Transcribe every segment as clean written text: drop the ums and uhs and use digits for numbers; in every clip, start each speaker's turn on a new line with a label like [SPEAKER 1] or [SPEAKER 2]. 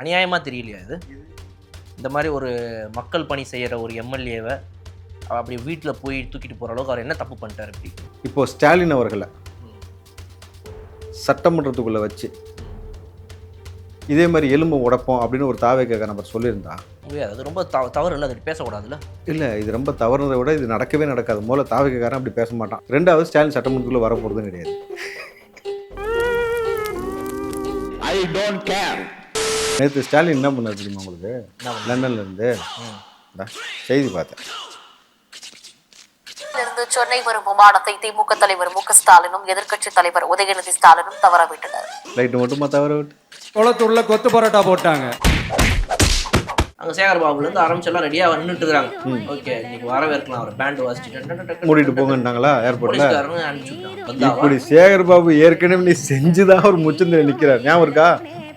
[SPEAKER 1] அநியாயமாக தெரியலையா இது? இந்த மாதிரி ஒரு மக்கள் பணி செய்கிற ஒரு எம்எல்ஏவை அப்படி வீட்டில் போய் தூக்கிட்டு போகிற அளவுக்கு அவர் என்ன தப்பு பண்ணிட்டார்? அப்படி
[SPEAKER 2] இப்போ ஸ்டாலின் அவர்களை சட்டமன்றத்துக்குள்ளே வச்சு இதே மாதிரி எலும்பு உடைப்போம் அப்படின்னு ஒரு தாவேக நபர் சொல்லியிருந்தா
[SPEAKER 1] அது ரொம்ப தவறு இல்லை, அது பேசக்கூடாதுல்ல.
[SPEAKER 2] இல்லை, இது ரொம்ப தவறுனதை விட இது நடக்கவே நடக்காது. முதல்ல தாவேக்காரன் அப்படி பேச மாட்டான். ரெண்டாவது ஸ்டாலின் சட்டமன்றத்துக்குள்ளே வர போகிறதும் கிடையாது. நேற்று ஸ்டாலின் என்ன பண்ணார் தெரியுமா உங்களுக்கு? லண்டன்ல இருந்து செய்தி பார்த்தேன்.
[SPEAKER 3] சென்னை வரும் விமானத்தை திமுக தலைவர் மு க ஸ்டாலினும் எதிர்க்கட்சி தலைவர் உதயநிதி ஸ்டாலினும் தவறவிட்டனர்.
[SPEAKER 2] லைட்டு மட்டுமா தவற விட்டு
[SPEAKER 4] குளத்தூர்ல கொத்து பரோட்டா போட்டாங்க.
[SPEAKER 1] அங்கே சேகர் பாபுலேருந்து ஆரம்பிச்செல்லாம் ரெடியாக நின்றுட்டு இருக்காங்க. ஓகே, இன்னைக்கு வரவேற்கலாம், அவர் பேண்ட் வாசிச்சுட்டு
[SPEAKER 2] மூடிட்டு போங்கன்ட்டாங்களா ஏர்போர்ட்ல.
[SPEAKER 1] அனுப்பிச்சுட்டாங்க.
[SPEAKER 2] இப்படி சேகர் பாபு ஏற்கனவே நீ செஞ்சுதான் ஒரு முச்சந்திர நிற்கிறார். ஞாபகம் இருக்கா?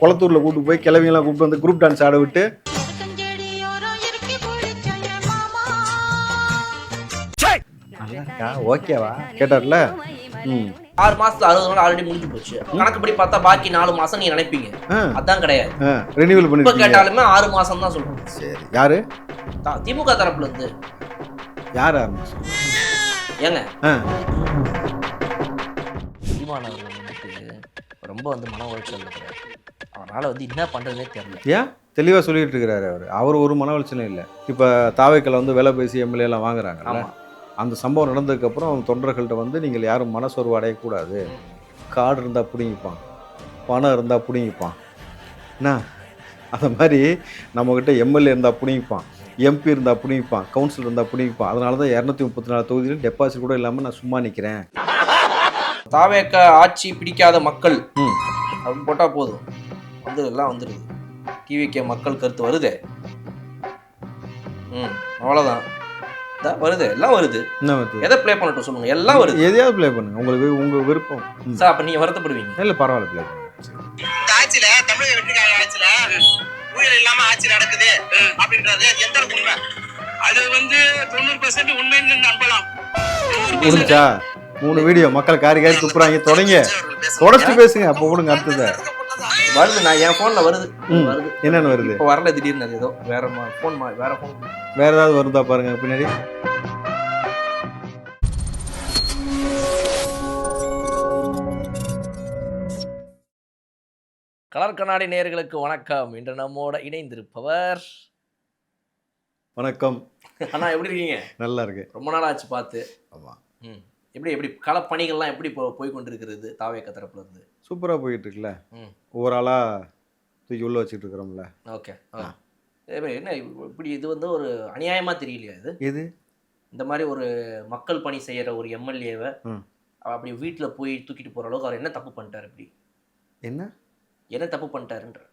[SPEAKER 2] குளத்தூர்ல கூப்பிட்டு போய் கிளவியெல்லாம் கூப்பிட்டு வந்து குரூப் டான்ஸ் ஆட விட்டு ஓகேவா கேட்டார்ல.
[SPEAKER 1] 6 மாசத்துல 60 நாள் ஆல்ரெடி முடிஞ்சு போச்சு. கணக்குப்படி பார்த்தா பாக்கி 4 மாசம் நீங்க நினைப்பீங்க, அதான் கிடையாது.
[SPEAKER 2] ரினியூவல் பண்ணி
[SPEAKER 1] இப்ப கேட்டாலுமே 6 மாசம் தான் சொல்றோம்.
[SPEAKER 2] சரி, யாரு
[SPEAKER 1] திமுக தரப்புல இருந்து
[SPEAKER 2] யார் ஆரம்பிச்சு
[SPEAKER 1] ஏங்க சீமானவர் ரொம்ப மன உளைச்சல் இருக்கிறார். அவரால் என்ன பண்றதுனே தெரியல.
[SPEAKER 2] ஏன் தெளிவாக சொல்லிட்டு இருக்கிறாரு அவர் ஒரு மன உளைச்சலும் இல்லை. இப்போ தாவைக்கல வேலை பேசி எம்எல்ஏ எல்லாம் வாங்குறாங்கல்ல, அந்த சம்பவம் நடந்ததுக்கப்புறம் அவங்க தொண்டர்கள்ட்ட நீங்கள் யாரும் மனசோர்வு அடையக்கூடாது, கார்டு இருந்தால் பிடிங்கிப்பான், பணம் இருந்தால் பிடிங்கிப்பான், என்ன அந்த மாதிரி நம்மக்கிட்ட எம்எல்ஏ இருந்தால் பிடிங்கிப்பான், எம்பி இருந்தால் பிடிங்கிப்பான், கவுன்சிலர் இருந்தால் பிடிங்கிப்பான். அதனால தான் 234 தொகுதியிலும் டெபாசிட் கூட இல்லாமல் நான் சும்மா நிற்கிறேன்.
[SPEAKER 1] தாவேக்க ஆட்சி பிடிக்காத மக்கள் அப்படின்னு போட்டால் போதும், எல்லாம் வந்துடுது. டிவிகே மக்கள் கருத்து வருதே, அவ்வளோதான் வருது, எல்லாம் வருது. எதை ப்ளே பண்ணட்டும் சொல்லுங்க, எல்லாம் வருது.
[SPEAKER 2] எதையாவது ப்ளே பண்ணுங்க, உங்களுக்கு உங்கள் விருப்பம்.
[SPEAKER 1] சார் அப்போ நீங்கள் வருத்தப்படுவீங்க?
[SPEAKER 2] இல்லை பரவாயில்ல, ப்ளே பண்ணுங்க.
[SPEAKER 5] ஆட்சியில தமிழக வெற்றிக்காக ஆட்சியில ஊழல் இல்லாம ஆட்சி நடக்குது அப்படின்றது எந்த அளவுக்கு உண்மை? அது 90% உண்மைன்னு நம்பலாம்.
[SPEAKER 2] முடிஞ்சா 3 வீடியோ மக்கள் காரி துப்புறாங்க, தொடர்ச்சி பேசுங்க, அப்போ கொடுங்க. அடுத்தது
[SPEAKER 1] வருது, நான் என் ஃபோனில் வருது.
[SPEAKER 2] என்னென்னு வருது?
[SPEAKER 1] இப்போ வரல, திடீர்னு ஏதோ வேற ஃபோன், வேற ஃபோன்,
[SPEAKER 2] வேற ஏதாவது வருதா பாருங்க பின்னாடி.
[SPEAKER 1] கலர் கண்ணாடி நேயர்களுக்கு வணக்கம். இன்று நம்மோட இணைந்திருப்பவர்
[SPEAKER 2] வணக்கம்
[SPEAKER 1] அண்ணா, எப்படி இருக்கீங்க?
[SPEAKER 2] நல்லா இருக்கு,
[SPEAKER 1] ரொம்ப நாள் ஆச்சு பார்த்து.
[SPEAKER 2] ஆமாம்.
[SPEAKER 1] எப்படி களப்பணிகள்லாம் எப்படி போய் கொண்டிருக்கிறது தாவேக்க தரப்புல இருந்து?
[SPEAKER 2] சூப்பராக போயிட்டு இருக்குல்ல, ஒவ்வொரு ஆளாக தூக்கி உள்ள வச்சுட்டு இருக்கிறோம்ல.
[SPEAKER 1] ஓகே, என்ன இப்படி இது ஒரு அநியாயமாக தெரியலையா இது?
[SPEAKER 2] எது?
[SPEAKER 1] இந்த மாதிரி ஒரு மக்கள் பணி செய்கிற ஒரு எம்எல்ஏவை அப்படி வீட்டில் போய் தூக்கிட்டு போகிற அளவுக்கு அவர் என்ன தப்பு பண்ணிட்டார்? இப்படி என்ன தப்பு பண்ணிட்டாருன்ற?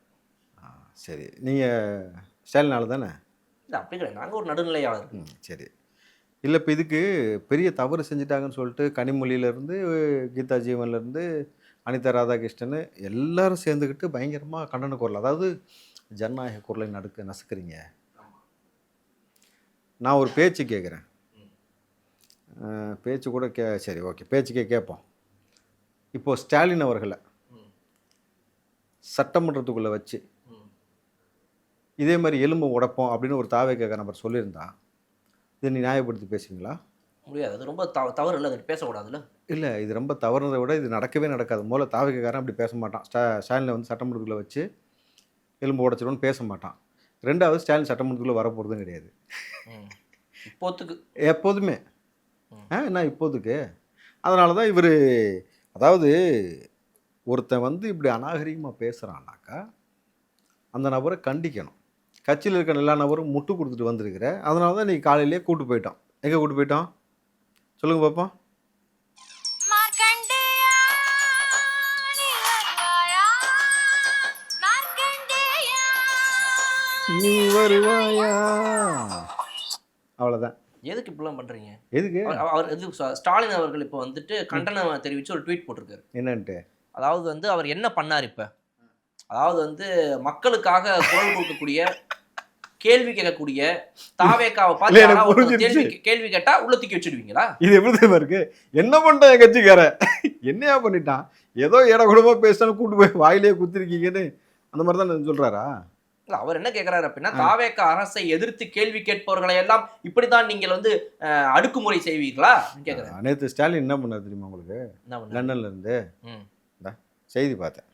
[SPEAKER 2] சரி, நீங்கள் ஸ்டைல்னால தானே?
[SPEAKER 1] இல்லை, அப்படி கிடையாது, நாங்கள் ஒரு நடுநிலையாளர்.
[SPEAKER 2] சரி, இல்லை இப்போ இதுக்கு பெரிய தவறு செஞ்சுட்டாங்கன்னு சொல்லிட்டு கனிமொழியிலேருந்து கீதா ஜீவன்லேருந்து அனிதா ராதாகிருஷ்ணன் எல்லாரும் சேர்ந்துக்கிட்டு பயங்கரமாக கண்டன குரல், அதாவது ஜனநாயக குரலை நசுக்கிறீங்க. நான் ஒரு பேச்சு கேட்குறேன், பேச்சு கூட சரி ஓகே, பேச்சுக்கே கேட்போம். இப்போது ஸ்டாலின் அவர்களை சட்டமன்றத்துக்குள்ளே வச்சு இதே மாதிரி எலும்பு உடைப்போம் அப்படின்னு ஒரு தாவேக நபர் சொல்லியிருந்தா இதை நீ நியாயப்படுத்தி பேசுவீங்களா?
[SPEAKER 1] முடியாது, அது ரொம்ப தவறு இல்லை, அது பேசக்கூடாதுல்ல.
[SPEAKER 2] இல்லை, இது ரொம்ப தவறுனதை விட இது நடக்கவே நடக்காது. முதல்ல தாவேக்காரன் அப்படி பேச மாட்டான். ஸ்டாலினை சட்டமன்றத்துக்குள்ளே வச்சு எலும்பு உடைச்சிடும்னு பேச மாட்டான். ரெண்டாவது ஸ்டாலின் சட்டமன்றத்துக்குள்ளே வர போகிறதும் கிடையாது
[SPEAKER 1] இப்போத்துக்கு,
[SPEAKER 2] எப்போதுமே. என்ன இப்போதுக்கு? அதனால தான் இவர், அதாவது ஒருத்தன் இப்படி அநாகரிகமாக பேசுகிறான்னாக்கா அந்த நபரை கண்டிக்கணும். கட்சியில் இருக்கிற எல்லா நபரும் முட்டு கொடுத்துட்டு வந்திருக்கிற, அதனால தான் நீ காலையிலேயே கூட்டு போயிட்டோம். எங்கே கூட்டு போயிட்டோம் சொல்லுங்க பாப்போம். நீ வருவாயா, அவ்வளோதான்.
[SPEAKER 1] எதுக்கு இப்படிலாம் பண்ணுறீங்க?
[SPEAKER 2] எதுக்கு?
[SPEAKER 1] அவர் ஸ்டாலின் அவர்கள் இப்போ கண்டனம் தெரிவித்து ஒரு ட்வீட் போட்டிருக்காரு.
[SPEAKER 2] என்னன்ட்டு?
[SPEAKER 1] அதாவது அவர் என்ன பண்ணார் இப்போ, அதாவது மக்களுக்காக குரல் கொடுக்கக்கூடிய, கேள்வி கேட்கக்கூடிய தாவேக்காவை பார்த்து கேள்வி கேட்டா உள்ள தூக்கி வச்சிடுவீங்களா?
[SPEAKER 2] இது எப்படி தெரியுமா இருக்கு? என்ன பண்ணிட்டான் என் கட்சிக்கார, என்னையா பண்ணிட்டான், ஏதோ ஏட கூடமா பேசினாலும் கூட்டு போய் வாயிலே குத்திருக்கீங்கன்னு அந்த மாதிரி தான் சொல்றாரா?
[SPEAKER 1] இல்ல அவர் என்ன கேக்குறாரு அப்படின்னா தாவேக அரசை எதிர்த்து கேள்வி கேட்பவர்களை எல்லாம் இப்படித்தான் நீங்கள் வந்து அடுக்குமுறை செய்வீர்களா கேக்குறாரு.
[SPEAKER 2] நேற்று ஸ்டாலின் என்ன பண்ணார் தெரியுமா உங்களுக்கு?
[SPEAKER 1] என்ன பண்ணாரு?
[SPEAKER 2] லண்டன்ல இருந்து செய்தி பார்த்தேன்.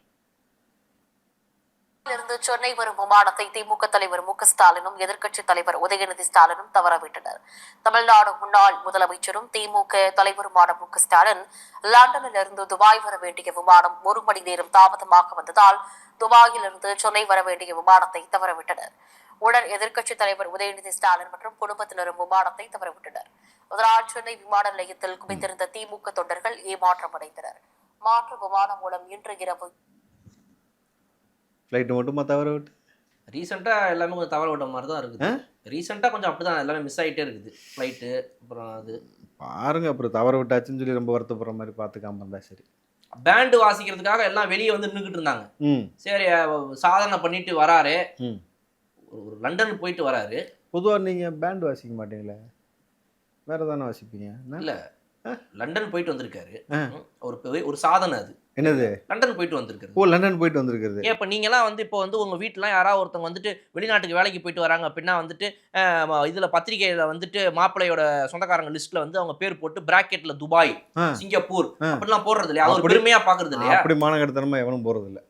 [SPEAKER 3] இருந்து சென்னை வரும் விமானத்தை திமுக தலைவர் மு.க. ஸ்டாலினும் எதிர்க்கட்சி தலைவர் உதயநிதி ஸ்டாலினும் தவறவிட்டனர். தமிழ்நாடு முன்னாள் முதலமைச்சரும் திமுக தலைவருமான மு.க. ஸ்டாலின் லண்டனில் இருந்து துபாய் வர வேண்டிய விமானம் 1 மணி நேரம் தாமதமாக வந்ததால் துபாயிலிருந்து சென்னை வர வேண்டிய விமானத்தை தவறவிட்டனர். உடன் எதிர்க்கட்சி தலைவர் உதயநிதி ஸ்டாலின் மற்றும் குடும்பத்தினரும் விமானத்தை தவறவிட்டனர். இதனால் சென்னை விமான நிலையத்தில் குவிந்திருந்த திமுக தொண்டர்கள் ஏமாற்றம் அடைந்தனர். மாற்று விமானம் மூலம் இன்று இரவு
[SPEAKER 2] ஃப்ளைட்டு மட்டுமா தவற விட்டு
[SPEAKER 1] ரீசெண்டா எல்லாமே கொஞ்சம் தவற விட்ட மாதிரி தான் இருக்குது. ரீசெண்டா கொஞ்சம் அப்படிதான் எல்லாமே மிஸ் ஆகிட்டே இருக்குது ஃப்ளைட்டு. அப்புறம் அது
[SPEAKER 2] பாருங்க, அப்புறம் தவற விட்டாச்சுன்னு சொல்லி ரொம்ப வருத்தப்படுற மாதிரி பார்த்துக்காம இருந்தா சரி.
[SPEAKER 1] பேண்டு வாசிக்கிறதுக்காக எல்லாம் வெளியே வந்து நின்றுக்கிட்டு இருந்தாங்க. சரி சாதனை பண்ணிட்டு வராரு, ஒரு லண்டன் போயிட்டு வராரு.
[SPEAKER 2] பொதுவாக நீங்கள் பேண்ட் வாசிக்க மாட்டீங்களே, வேற தானே வாசிப்பீங்க?
[SPEAKER 1] இல்ல லண்டன் போயிட்டு வந்திருக்காரு. ஒரு சாதனை அது.
[SPEAKER 2] என்னது?
[SPEAKER 1] லண்டன் போயிட்டு வந்திருக்காரு.
[SPEAKER 2] ஓ, லண்டன் போயிட்டு வந்திருக்கிறது.
[SPEAKER 1] ஏன் இப்போ நீங்களாம் வந்து இப்போ வந்து உங்க வீட்டுலாம் யாராவது ஒருத்தவங்க வந்துட்டு வெளிநாட்டுக்கு வேலைக்கு போயிட்டு வராங்க அப்படின்னா வந்துட்டு இதுல பத்திரிகையில வந்துட்டு மாப்பிள்ளையோட சொந்தக்காரங்க லிஸ்ட்ல வந்து அவங்க பேர் போட்டு பிராக்கெட்ல துபாய், சிங்கப்பூர் அப்படிலாம் போடுறது இல்லையா? அது ஒரு பெருமையா பாக்குறது இல்லையா?
[SPEAKER 2] அப்படி மானகடத்தனமா எவனும் போறது இல்ல.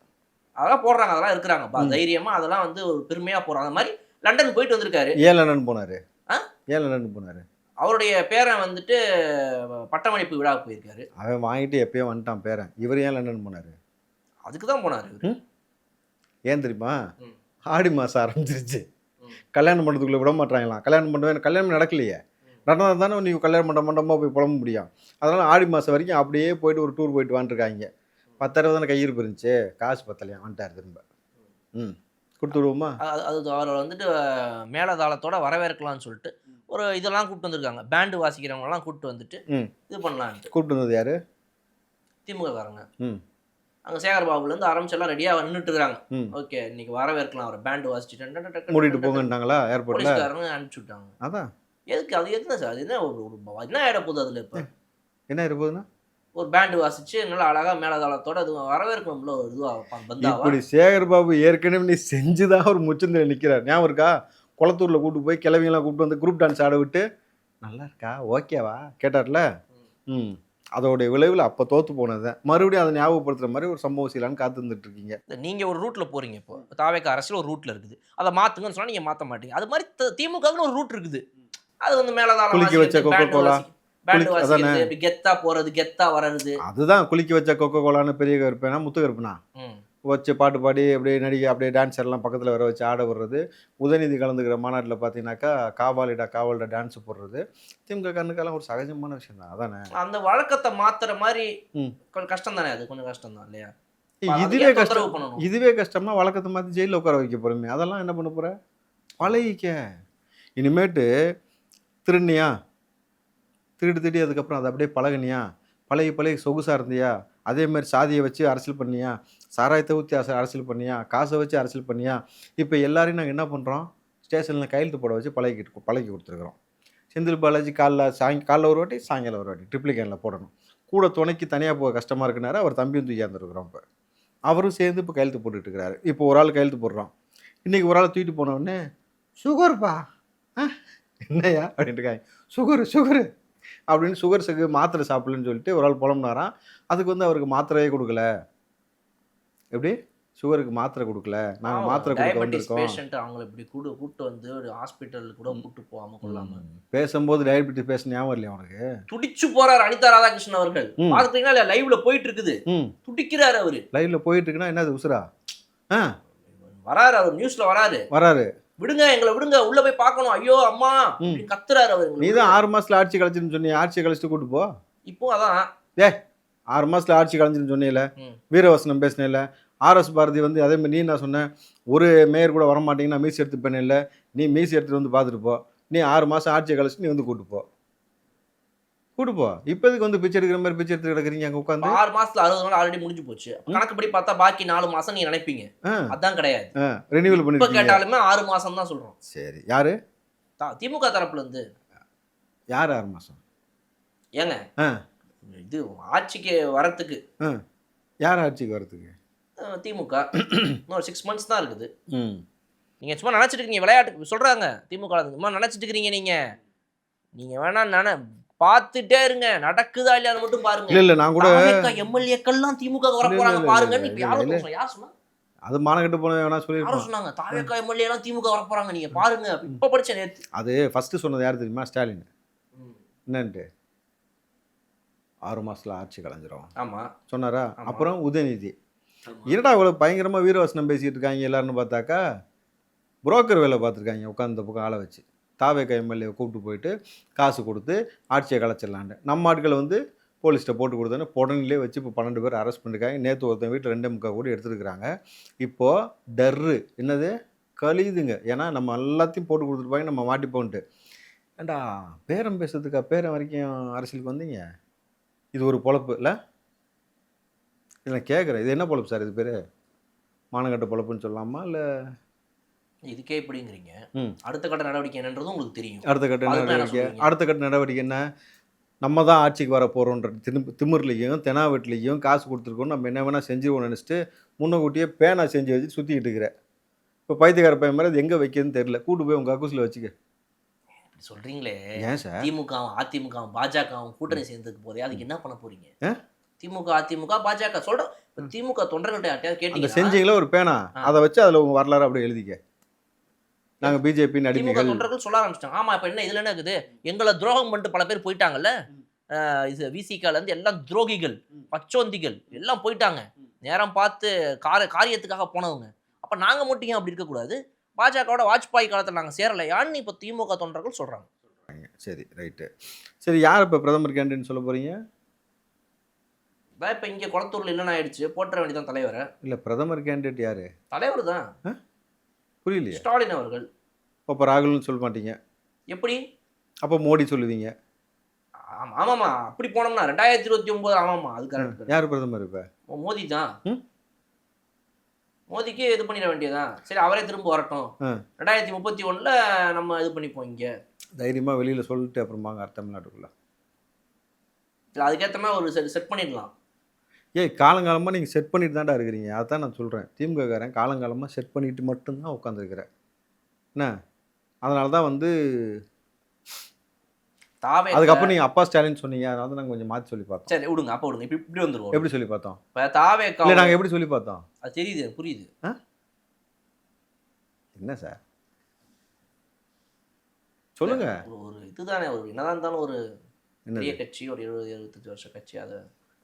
[SPEAKER 1] அதெல்லாம் போடுறாங்க, அதெல்லாம் இருக்கிறாங்க தைரியமா, அதெல்லாம் வந்து ஒரு பெருமையா போறாங்க. அந்த மாதிரி லண்டன் போயிட்டு வந்திருக்காரு.
[SPEAKER 2] ஏன் லண்டன் போனாரு? ஏன் லண்டன் போனாரு?
[SPEAKER 1] அவருடைய பேரன் வந்துட்டு பட்டமளிப்பு விழாவுக்கு போயிருக்காரு.
[SPEAKER 2] அவன் வாங்கிட்டு எப்பயோ வந்துட்டான் பேரன். இவர் ஏன் லண்டன் போனாரு?
[SPEAKER 1] அதுக்கு தான் போனாரு.
[SPEAKER 2] ஏன் தெரியுமா? ஆடி மாசம் ஆரம்பிச்சிருச்சு, கல்யாணம் பண்ணுறதுக்குள்ள விட மாட்டாங்களாம். கல்யாணம் நடக்கலையே, நடந்தால் தானே நீ கல்யாணம் மண்டபமாக போய் புலம்ப முடியும். அதனால ஆடி மாதம் வரைக்கும் அப்படியே போயிட்டு ஒரு டூர் போயிட்டு வந்துருக்காங்க. 10,000 தானே கையிருப்பு இருந்துச்சு, காசு பத்தலையா, வந்துட்டார் திரும்ப. கொடுத்து விடுவோமா?
[SPEAKER 1] அது அவரை வந்துட்டு மேலதாளத்தோட வரவேற்கலாம்னு சொல்லிட்டு ஒரு இதெல்லாம் கூப்பிட்டு வந்திருக்காங்க. பேண்டு வாசிக்கிறவங்கலாம் கூப்பிட்டு வந்துட்டு இது பண்ணலான்ட்டு. கூப்பிட்டு
[SPEAKER 2] வந்தது யாரு?
[SPEAKER 1] திமுக காரங்க. அங்கே சேகர் பாபுலேருந்து ஆரம்பிச்சு எல்லாம் ரெடியாக நின்றுட்டு இருக்காங்க. ஓகே இன்னைக்கு வரவேற்கலாம் அவரை, பேண்டு வாசிச்சுட்டு
[SPEAKER 2] மூடிட்டு போங்கட்டாங்களா ஏர்போர்ட்ல?
[SPEAKER 1] போலீஸ்காரங்க அனுப்பிச்சு விட்டாங்க.
[SPEAKER 2] அதான்
[SPEAKER 1] எதுக்கு? அது எதுனா சார், அது என்ன என்ன ஆயிட போகுது அதில்? இப்போ
[SPEAKER 2] என்ன ஆயிட போகுதுன்னா,
[SPEAKER 1] ஒரு பேண்டு வாசிச்சு நல்லா அழகா மேலதாளத்தோட அது வரவேற்கணும்ல ஒரு இதுவாக.
[SPEAKER 2] இப்படி சேகர் பாபு ஏற்கனவே நீ செஞ்சுதான் ஒரு முச்சந்தில் நிற்கிறார். ஞாபகம் இருக்கா? குளத்தூரில் கூப்பிட்டு போய் கிளவிங்கெல்லாம் கூப்பிட்டு வந்து குரூப் டான்ஸ் ஆட விட்டு நல்லா இருக்கா ஓகேவா கேட்டார்ல. அதோடைய விளைவில் அப்போ தோற்று போனது மறுபடியும் அதை ஞாபகப்படுத்துகிற மாதிரி ஒரு சம்பவம் செய்யலான்னு காத்துருந்துட்டு இருக்கீங்க.
[SPEAKER 1] நீங்கள் ஒரு ரூட்டில் போகிறீங்க. இப்போ தாவேக அரசியல் ஒரு ரூட்டில் இருக்குது, அதை மாற்றுங்கன்னு சொன்னால் நீங்கள் மாற்ற மாட்டீங்க. அது மாதிரி திமுகன்னு ஒரு ரூட் இருக்குது, அது வந்து மேலதாளம்
[SPEAKER 2] குளிக்க வச்ச கொக்கோ கோலா,
[SPEAKER 1] கெத்தா போறது கெத்தா வர்றது.
[SPEAKER 2] அதுதான் குளிக்க வச்ச கொக்கோ கோலான்னு பெரிய கருப்பேனா முத்து கருப்பனா வச்சு பாட்டு பாடி அப்படியே நடிகை அப்படியே டான்ஸர்லாம் பக்கத்தில் வர வச்சு ஆட விடுறது. உதயநிதி கலந்துக்கிற மாநாட்டில் பார்த்தீங்கன்னாக்கா காவாலிடா டான்ஸ் போடுறது திமுக கண்ணுக்கெல்லாம் ஒரு சகஜமான விஷயம் தான். அதானே அந்த
[SPEAKER 1] வழக்கத்தை மாத்துற மாதிரி கொஞ்சம் கஷ்டம் தானே? அது கொஞ்சம் கஷ்டம் தான் இல்லையா?
[SPEAKER 2] இதுவே கஷ்டம்னா வழக்கத்தை மாற்றி ஜெயிலில் உட்கார வைக்க போகிறோமே, அதெல்லாம் என்ன பண்ண போகிற? பழகிக்க. இனிமேட்டு திருநியா திருடி அதுக்கப்புறம் அதை அப்படியே பழகுனியா, பழகி சொகுசாக இருந்தியா, அதே மாதிரி சாதியை வச்சு அரசியல் பண்ணியா, சாராயத்தை ஊற்றி அரசியல் பண்ணியா, காசை வச்சு அரசியல் பண்ணியா. இப்போ எல்லாரையும் நாங்கள் என்ன பண்ணுறோம், ஸ்டேஷனில் கையெழுத்து போட வச்சு பழகி கொடுத்துருக்குறோம். செந்தில் பாலாஜி காலைல ஒரு வாட்டி சாயங்காலம் ஒரு வாட்டி ட்ரிப்ளிகேனில் போடணும். கூட துணைக்கு தனியாக போக கஷ்டமாக இருக்குனாரு, அவர் தம்பியும் தூக்கி இருந்துருக்குறோம். இப்போ அவரும் சேர்ந்து இப்போ கையெழுத்து போட்டுட்டு இருக்கிறாரு. இப்போ ஒரு ஆள் கையெழுத்து போடுறோம். இன்றைக்கி ஒரு ஆள் தூக்கிட்டு போனவுடனே சுகர்ப்பா என்னையா அப்படின்ட்டு இருக்காங்க. சுகரு அப்படின்னு சுகர்ஸுக்கு மாத்திரை சாப்பிடலன்னு சொல்லிட்டு ஒரு ஆள் புலம்புனாராம். அதுக்கு வந்து அவருக்கு மாத்திரையே கொடுக்கல. எப்படி சுகருக்கு மாத்திரை கொடுக்கல, நாங்கள் மாத்திரை கொடுக்க வந்திருக்கோம்.
[SPEAKER 1] அவங்களை இப்படி கூப்பிட்டு வந்து ஒரு ஹாஸ்பிட்டலுக்கு கூட கூப்பிட்டு போகாம கொள்ளாம
[SPEAKER 2] பேசும்போது டயபெட்டிஸ் பேஷண்ட் ஞாபகம் இல்லையா அவனுக்கு?
[SPEAKER 1] துடிச்சு போறாரு அனிதா ராதாகிருஷ்ணன் அவர்கள். பாத்தீங்கன்னா லைவ்ல போயிட்டு இருக்குது, துடிக்கிறாரு அவரு.
[SPEAKER 2] லைவ்ல போயிட்டு இருக்குன்னா என்னது உசுரா?
[SPEAKER 1] வராரு அவர், நியூஸ்ல வராரு. விடுங்க எங்களை விடுங்க, உள்ள போய் பார்க்கணும், ஐயோ அம்மா கத்துறாரு அவரு.
[SPEAKER 2] நீதான் 6 மாசத்துல ஆட்சி கழிச்சுன்னு சொன்னீங்க, ஆட்சியை கழிச்சுட்டு கூட்டு போ.
[SPEAKER 1] இப்போ அதான்
[SPEAKER 2] 6 மாசத்துல ஆட்சி கழிச்சுன்னு சொன்னீல, வீரவசனம் பேசினேல. RS பாரதி வந்து அதே மாதிரி நீ என்ன சொன்ன, ஒரு மேயர் கூட வரமாட்டீங்கன்னா மீசி எடுத்து பண்ண இல்லை, நீ மீசி எடுத்துட்டு வந்து பார்த்துட்டு போ, நீ 6 மாசம் ஆட்சியை கழிச்சு நீ வந்து கூட்டு போ. இப்போதுக்கு வந்து பிச்சை எடுக்கிற மாதிரி பிச்சை எடுத்து கிடக்குறீங்க அங்கே உட்காந்து.
[SPEAKER 1] 6 மாசத்துல 60 நாள் ஆல்ரெடி முடிஞ்சு போச்சு. கணக்குப்படி பார்த்தா பாக்கி 4 மாசம் நீங்க நினைப்பீங்க, அதான் கிடையாது.
[SPEAKER 2] ரெனியூவல் பண்ணி
[SPEAKER 1] இப்ப கேட்டாலுமே 6 மாசம் தான் சொல்றோம்.
[SPEAKER 2] சரி, யாரு
[SPEAKER 1] திமுக தரப்புல இருந்து
[SPEAKER 2] யார் 6 மாசம்
[SPEAKER 1] ஏங்க இது ஆட்சிக்கு வரத்துக்கு?
[SPEAKER 2] யார் ஆட்சிக்கு வரத்துக்கு?
[SPEAKER 1] திமுக இன்னும் 6 months தான் இருக்குது. நீங்க சும்மா நினைச்சிட்டு இருக்கீங்க, விளையாட்டு சொல்றாங்க திமுக சும்மா நினைச்சிட்டு இருக்கீங்க. நீங்க வேணா பார்த்துட்டே இருங்க, நடக்குதா இல்லையா மட்டும் பாருங்க.
[SPEAKER 2] இல்ல நான் கூட
[SPEAKER 1] எம்எல்ஏக்கள்லாம் திமுக வர
[SPEAKER 2] இல்ல,
[SPEAKER 1] போறாங்க
[SPEAKER 2] இல்ல,
[SPEAKER 1] பாருங்கன்னு இப்ப
[SPEAKER 2] இல்ல,
[SPEAKER 1] யாரும்
[SPEAKER 2] இல்ல.
[SPEAKER 1] யார் சொன்னா?
[SPEAKER 2] அது மானக்கெட்டு போன வேணா
[SPEAKER 1] யாரும்
[SPEAKER 2] சொல்லியிருப்பான்.
[SPEAKER 1] சொன்னாங்க தாவேக்கா எம்எல்ஏ எல்லாம் திமுக வர போறாங்க நீங்க பாருங்க. இப்ப படிச்ச நேத்து.
[SPEAKER 2] அது ஃபர்ஸ்ட் சொன்னது யார் தெரியுமா? ஸ்டாலின்.
[SPEAKER 1] ம்.
[SPEAKER 2] என்னன்ட்டு 6 மாசத்துல ஆட்சி கலைஞ்சிரும்
[SPEAKER 1] ஆமா
[SPEAKER 2] சொன்னாரா?
[SPEAKER 1] ஆமா.
[SPEAKER 2] அப்புறம் உதயநிதி.
[SPEAKER 1] ஆமா.
[SPEAKER 2] என்னடா இவ்வளவு பயங்கரமா வீரவசனம் பேசிட்டு இருக்காங்க எல்லாருன்னு பார்த்தாக்கா புரோக்கர் வேலை பார்த்துருக்காங்க உட்காந்து இந்த பக்கம் ஆளை வச்சு. தாவேக்கா எம்எல்ஏ கூப்பிட்டு போயிட்டு காசு கொடுத்து ஆட்சியை கலைச்சிடலான்ட்டு. நம்ம ஆட்களை வந்து போலீஸ்கிட்ட போட்டு கொடுத்தோன்னே உடனே வச்சு இப்போ 12 பேர் அரெஸ்ட் பண்ணிருக்காங்க. நேற்று ஒருத்தன் வீட்டில் 2.25 கோடி எடுத்துருக்குறாங்க. இப்போது டர்ரு என்னது கழியுதுங்க. ஏன்னா நம்ம எல்லாத்தையும் போட்டு கொடுத்துருப்பாங்க, நம்ம மாட்டிப்போன்ட்டு. ஏண்டா பேரம் பேசுறதுக்கா பேரம் வரைக்கும் அரசியலுக்கு வந்தீங்க? இது ஒரு பொழப்பு இல்லை? இதை நான் கேட்குறேன், இது என்ன பொழப்பு சார்? இது பேர் மானங்கட்ட பொழப்புன்னு சொல்லலாமா இல்லை?
[SPEAKER 1] இதுக்கே இப்படிங்கிறீங்க.
[SPEAKER 2] ம்.
[SPEAKER 1] அடுத்த கட்ட நடவடிக்கை என்னன்றது உங்களுக்கு தெரியும்.
[SPEAKER 2] அடுத்த கட்ட
[SPEAKER 1] அதுக்கு என்ன
[SPEAKER 2] நடவடிக்கை
[SPEAKER 1] சொல்றீங்க?
[SPEAKER 2] அடுத்த கட்ட நடவடிக்கை என்ன? நம்ம தான் ஆட்சிக்கு வர போகிறோன்ற திமிர்லையும் தெனாவெட்லையும் காசு கொடுத்துருக்கோம், நம்ம என்ன வேணால் செஞ்சுருவோம் நினச்சிட்டு முன்னக்கூட்டியே பேனா செஞ்சு வச்சு சுற்றிக்கிட்டு இருக்கிற. இப்போ பைத்தியக்கார பையன் மாதிரி அது எங்கே வைக்கிறதுன்னு தெரியல. கூட்டு போய் உங்கள் அக்கூசில் வச்சுக்க.
[SPEAKER 1] இப்படி சொல்றீங்களே,
[SPEAKER 2] ஏன் சார்?
[SPEAKER 1] திமுகவும் அதிமுகவும் பாஜகவும் கூட்டணி சேர்ந்ததுக்கு போதே அதுக்கு என்ன பண்ண போறீங்க?
[SPEAKER 2] ஆ?
[SPEAKER 1] திமுக அதிமுக பாஜக சொல்றோம். இப்ப திமுக தொண்டர்கள்ட்ட யார்ட்டையாவது
[SPEAKER 2] அந்த
[SPEAKER 1] கேட்டீங்கன்னா,
[SPEAKER 2] செஞ்சீங்களா ஒரு பேனா, அதை வச்சு அதில் உங்கள் வரலாறு அப்படியே எழுதிக்க. நாங்கள் பிஜேபி
[SPEAKER 1] திமுக
[SPEAKER 2] நடிகைகள்.
[SPEAKER 1] தொண்டர்கள் சொல்ல ஆரம்பிச்சிட்டாங்க. ஆமா இப்ப என்ன இதுல என்ன இருக்குது? எங்களை துரோகம் பண்ணிட்டு பல பேர் போயிட்டாங்கல்ல. இது விசிகால இருந்து எல்லாம் துரோகிகள், பச்சோந்திகள் எல்லாம் போயிட்டாங்க. நேரம் பார்த்து காரியத்துக்காக போனவங்க. அப்ப நாங்க மட்டும் ஏன் அப்படி இருக்கக்கூடாது? பாஜகவோட வாஜ்பாய் காலத்துல நாங்க சேரலையான்னு இப்ப திமுக தொண்டர்கள் சொல்றாங்க.
[SPEAKER 2] சரி ரைட்டு. சரி, யார் இப்போ பிரதமர் கேண்டிடேட்னு சொல்ல போகிறீங்க?
[SPEAKER 1] இப்ப இங்க குளத்தூர்ல இல்லைன்னு ஆயிடுச்சு, போட்டுற வேண்டியதான் தலைவரை.
[SPEAKER 2] இல்லை, பிரதமர் கேண்டிடேட் யார்?
[SPEAKER 1] தலைவர் தான்
[SPEAKER 2] புரியலையே.
[SPEAKER 1] ஸ்டாலின் அவர்கள்.
[SPEAKER 2] அப்போ ராகுல்னு சொல்ல மாட்டீங்க,
[SPEAKER 1] எப்படி?
[SPEAKER 2] அப்போ மோடி சொல்லுவீங்க.
[SPEAKER 1] ஆமாமா அப்படி போனோம்னா 2029 ஆமாமா அது கரெக்ட்.
[SPEAKER 2] யார் பிரதமர் இப்போ?
[SPEAKER 1] மோடி தான்.
[SPEAKER 2] ம்?
[SPEAKER 1] மோடிக்கு இது பண்ணிட வேண்டியதான். சரி அவரே திரும்ப வரட்டும். 2031ல நம்ம இது பண்ணிப்போம். இங்க
[SPEAKER 2] தைரியமாக வெளியில் சொல்லிட்டு அப்புறமாங்க தமிழ்நாட்டுக்குள்ளே.
[SPEAKER 1] இல்லை அதுக்கேற்ற மாதிரி ஒரு செட் பண்ணிடலாம்.
[SPEAKER 2] ஏய், காலங்காலமாக நீங்கள் செட் பண்ணிட்டு தான்டா இருக்கிறீங்க. அதான் நான் சொல்கிறேன், திமுககாரன் காலங்காலமாக செட் பண்ணிட்டு மட்டும்தான் உட்காந்துருக்கிறேன். என்ன அதனால தான் வந்து
[SPEAKER 1] தாவே
[SPEAKER 2] அதுக்கப்புறம் நீங்கள் அப்பா ஸ்டாலின் சொன்னீங்க, அதனால தான் நாங்கள் கொஞ்சம் மாற்றி சொல்லி பார்த்தோம்.
[SPEAKER 1] சரி விடுங்க, அப்போ விடுங்க. இப்படி வந்துருவோம்.
[SPEAKER 2] எப்படி சொல்லி பார்த்தோம்?
[SPEAKER 1] இப்போ தாவே
[SPEAKER 2] இல்லை, நாங்கள் எப்படி சொல்லி பார்த்தோம்?
[SPEAKER 1] அது தெரியுது, எனக்கு புரியுது.
[SPEAKER 2] என்ன சார் சொல்லுங்க.
[SPEAKER 1] ஒரு இதுதானே, ஒரு என்னதான் இருந்தாலும் ஒரு
[SPEAKER 2] என்னது?
[SPEAKER 1] பெரிய கட்சி, ஒரு 70-75 வருஷ கட்சி. அதை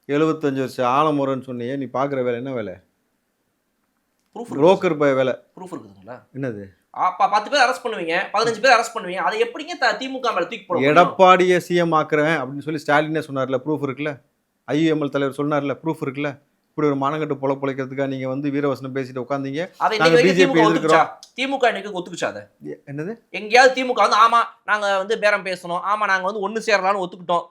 [SPEAKER 2] 75 வருஷம் ஆலமுறைன்னு சொன்னியே, நீ பார்க்குற வேலை என்ன வேலை?
[SPEAKER 1] ப்ரூஃப்
[SPEAKER 2] புரோக்கர் போய் வேலை.
[SPEAKER 1] ப்ரூஃப் இருக்குதுங்களா?
[SPEAKER 2] என்னது?
[SPEAKER 1] 10 பேர் அரெஸ்ட் பண்ணுவீங்க, 15 பேர் அரெஸ்ட் பண்ணுவீங்க. அதை எப்படிங்க திமுக மேல தூக்கி போட முடியும்?
[SPEAKER 2] எடப்பாடியை சிஎம் ஆக்குறேன் அப்படின்னு சொல்லி ஸ்டாலினே சொன்னார்ல, ப்ரூஃப் இருக்குல்ல. ஐயுஎம்எல் தலைவர் சொன்னார்ல, ப்ரூஃப் இருக்குல்ல. இப்படி ஒரு மானங்கட்டு பொழைக்கிறதுக்காக நீங்க வந்து வீரவசனம் பேசிட்டு உட்காந்தீங்க.
[SPEAKER 1] அதை
[SPEAKER 2] நாங்க
[SPEAKER 1] இன்னைக்கு
[SPEAKER 2] பிஜேபி
[SPEAKER 1] திமுக
[SPEAKER 2] எதிர்க்கிறோம்.
[SPEAKER 1] திமுக இன்னைக்கு ஒத்துக்குச்சா? அதை
[SPEAKER 2] என்னது?
[SPEAKER 1] எங்கேயாவது திமுக வந்து ஆமா நாங்க வந்து பேரம் பேசணும், ஆமா நாங்க வந்து ஒன்னு சேரலாம்னு ஒத்துக்கிட்டோம்.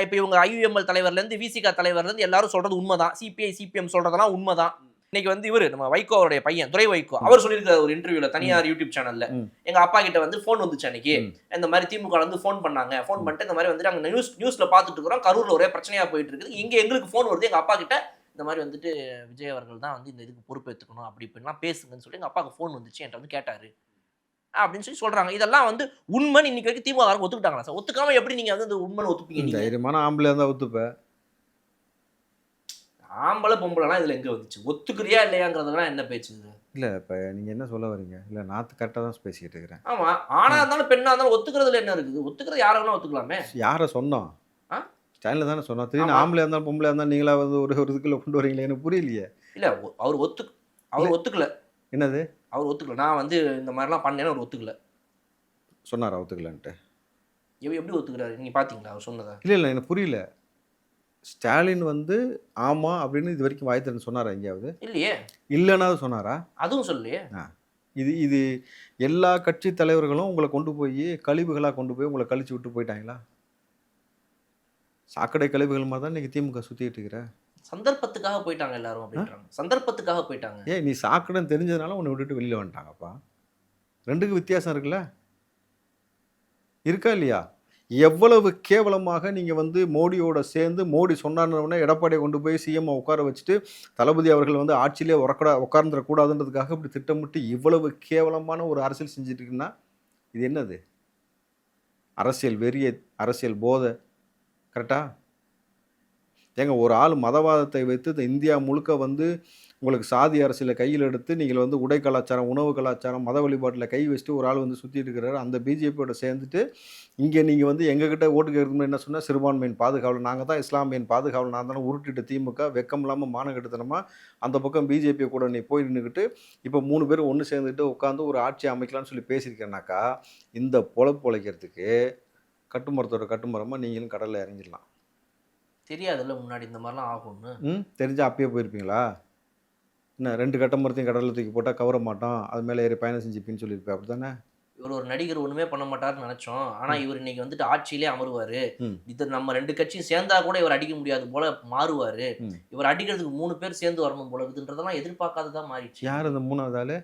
[SPEAKER 1] இப்போ இவங்க ஐயுஎம்எல் தலைவர்ல இருந்து விசிகா தலைவர்ல இருந்து எல்லாரும் சொல்றது உண்மைதான். சிபிஐ சிபிஎம் சொல்றதெல்லாம் உண்மைதான். இன்னைக்கு வந்து இவரு நம்ம வைகோ அவருடைய பையன் துரை வைகோ அவர் சொல்லியிருக்காரு ஒரு இன்டர்வியூல, தனியார் யூடியூப் சேனல்ல. எங்க அப்பா கிட்ட வந்து போன் வந்துச்சு அன்னைக்கு. இந்த மாதிரி திமுக வந்து போன் பண்ணாங்க. போன் பண்ணிட்டு இந்த மாதிரி வந்து நாங்க நியூஸ்ல பாத்துட்டு இருக்கிறோம், கரூர்ல ஒரே பிரச்சனையா போயிட்டு இருக்குது. இங்க எங்களுக்கு போன் வருது எங்க அப்பா கிட்ட, இந்த மாதிரி வந்துட்டு விஜய் அவர்கள் தான் வந்து இந்த இதுக்கு பொறுப்பேற்றுக்கணும் அப்படி இப்படிலாம் பேசுங்கன்னு சொல்லி எங்க அப்பாவுக்கு போன் வந்துச்சு, என்கிட்ட வந்து கேட்டாரு அப்படின்னு சொல்லி சொல்றாங்க. இதெல்லாம் வந்து உண்மை இன்னைக்கு வரைக்கும் திமுக ஒத்துக்கிட்டாங்களா சார்? ஒத்துக்காம எப்படி நீங்க வந்து உண்மைன்னு ஒத்துப்பீங்க?
[SPEAKER 2] தைரியமான ஆம்பளை தான் ஒத்துப்பேன்.
[SPEAKER 1] ஆம்பளை பொம்பளைலாம் இதுல எங்க வந்துச்சு? ஒத்துக்கிறியா இல்லையாங்கிறதுலாம் என்ன பேச்சு?
[SPEAKER 2] இல்ல இப்ப நீங்க என்ன சொல்ல வரீங்க? இல்ல நான் கரெக்டா தான் பேசிக்கிட்டு இருக்கிறேன்.
[SPEAKER 1] ஆமா, ஆனா இருந்தாலும் பெண்ணா இருந்தாலும் ஒத்துக்கிறதுல என்ன இருக்குது? ஒத்துக்கிறது யார வேணா ஒத்துக்கலாமே.
[SPEAKER 2] யாரை சொன்னோம்? ஸ்டாலின்ல தானே சொன்னோம். திடீர்னு ஆம்பளை இருந்தாலும் பொம்பளை இருந்தாலும் நீங்களா வந்து ஒரு இதுக்குள்ள கொண்டு வரீங்களே, எனக்கு புரியலையே.
[SPEAKER 1] இல்ல அவர் ஒத்துக்கல.
[SPEAKER 2] என்னது?
[SPEAKER 1] அவர் ஒத்துக்கல. நான் வந்து இந்த மாதிரிலாம் பண்ணேன்னு அவர் ஒத்துக்கல.
[SPEAKER 2] சொன்னாரா ஒத்துக்கலன்ட்டு?
[SPEAKER 1] எப்படி ஒத்துக்கிறாரு நீங்க பாத்தீங்களா அவர் சொன்னதை?
[SPEAKER 2] இல்ல எனக்கு புரியல. ஸ்டாலின் வந்து ஆமா அப்படின்னு இது வரைக்கும் வாய் திறந்து சொன்னாரா எங்கேயாவது?
[SPEAKER 1] இல்லையே.
[SPEAKER 2] இல்லைன்னா சொன்னாரா?
[SPEAKER 1] அதுவும் சொல்லலையே.
[SPEAKER 2] இது எல்லா கட்சி தலைவர்களும் உங்களை கொண்டு போய் கழிவுகளாக கொண்டு போய் உங்களை கழிச்சு விட்டு போயிட்டாங்களா? சாக்கடை கழிவுகள் மாதிரி தான் இன்னைக்கு திமுக சுத்திட்டு இருக்கிற.
[SPEAKER 1] சந்தர்ப்பத்துக்காக போயிட்டாங்க எல்லாரும் அப்படின்றாங்க. சந்தர்ப்பத்துக்காக போயிட்டாங்க.
[SPEAKER 2] ஏய், நீ சாக்கடைன்னு தெரிஞ்சதுனால உன்னை விட்டுட்டு வெளியில வந்துட்டாங்கப்பா. ரெண்டுக்கு வித்தியாசம் இருக்குல்ல, இருக்கா இல்லையா? எவ்வளவு கேவலமாக நீங்கள் வந்து மோடியோட சேர்ந்து மோடி சொன்னார்னே எடப்பாடியை கொண்டு போய் சிஎம் உட்கார வச்சுட்டு தளபதி அவர்கள் வந்து ஆட்சியிலே உட்கார்ந்துடக்கூடாதுன்றதுக்காக இப்படி திட்டமிட்டு இவ்வளவு கேவலமான ஒரு அரசியல் செஞ்சுட்டு இருக்குன்னா இது என்னது? அரசியல் வெறிய, அரசியல் போதை. கரெக்டா? ஏங்க ஒரு ஆள் மதவாதத்தை வைத்து இந்த இந்தியா முழுக்க வந்து உங்களுக்கு சாதி அரசியலை கையில் எடுத்து நீங்கள் வந்து உடை கலாச்சாரம், உணவு கலாச்சாரம், மத வழிபாட்டில் கை வச்சுட்டு ஒரு ஆள் வந்து சுற்றிட்டு இருக்கிறாரு. அந்த பிஜேபியோட சேர்ந்துட்டு இங்கே நீங்கள் வந்து எங்ககிட்ட ஓட்டு கேட்கணும்னு என்ன சொன்னால் சிறுபான்மையின் பாதுகாவலர் நாங்கள் தான், இஸ்லாமியின் பாதுகாவலர் நான் தானே உருட்டிட்டு திமுக வெக்கம் இல்லாமல் மானகெடுத்தனமா அந்த பக்கம் பிஜேபி கூட நீ போய் நின்றுக்கிட்டு இப்போ 3 பேரும் ஒன்று சேர்ந்துட்டு உட்காந்து ஒரு ஆட்சி அமைக்கலாம்னு சொல்லி பேசியிருக்கேன்னாக்கா இந்த பொழப்பு பொழைக்கிறதுக்கு கட்டுமரத்தோட கட்டுமரமாக நீங்களும் கடலில் இறங்கிடலாம்.
[SPEAKER 1] தெரியாதுல்ல முன்னாடி இந்த மாதிரிலாம் ஆகும்னு.
[SPEAKER 2] தெரிஞ்சால் அப்பயே போயிருப்பீங்களா? என்ன 2 கட்டமரத்தையும் கடலில் தூக்கி போட்டால் கவர மாட்டோம், அது மேலே ஏறி பயணம் செஞ்சுப்பின்னு சொல்லியிருப்பேன். அப்படி தானே?
[SPEAKER 1] இவர் ஒரு நடிகர் ஒண்ணுமே பண்ண மாட்டாருன்னு நினைச்சோம். ஆனா இவர் இன்னைக்கு வந்துட்டு ஆட்சியிலே அமருவாரு. இது நம்ம 2 கட்சியும் சேர்ந்தா கூட இவர் அடிக்க முடியாது போல மாறுவாரு. இவர் அடிக்கிறதுக்கு 3 பேர் சேர்ந்து வரணும் போல இருக்குன்றதெல்லாம் எதிர்பார்க்காததான் மாறிடுச்சு.
[SPEAKER 2] யார் அந்த 3வது ஆளு?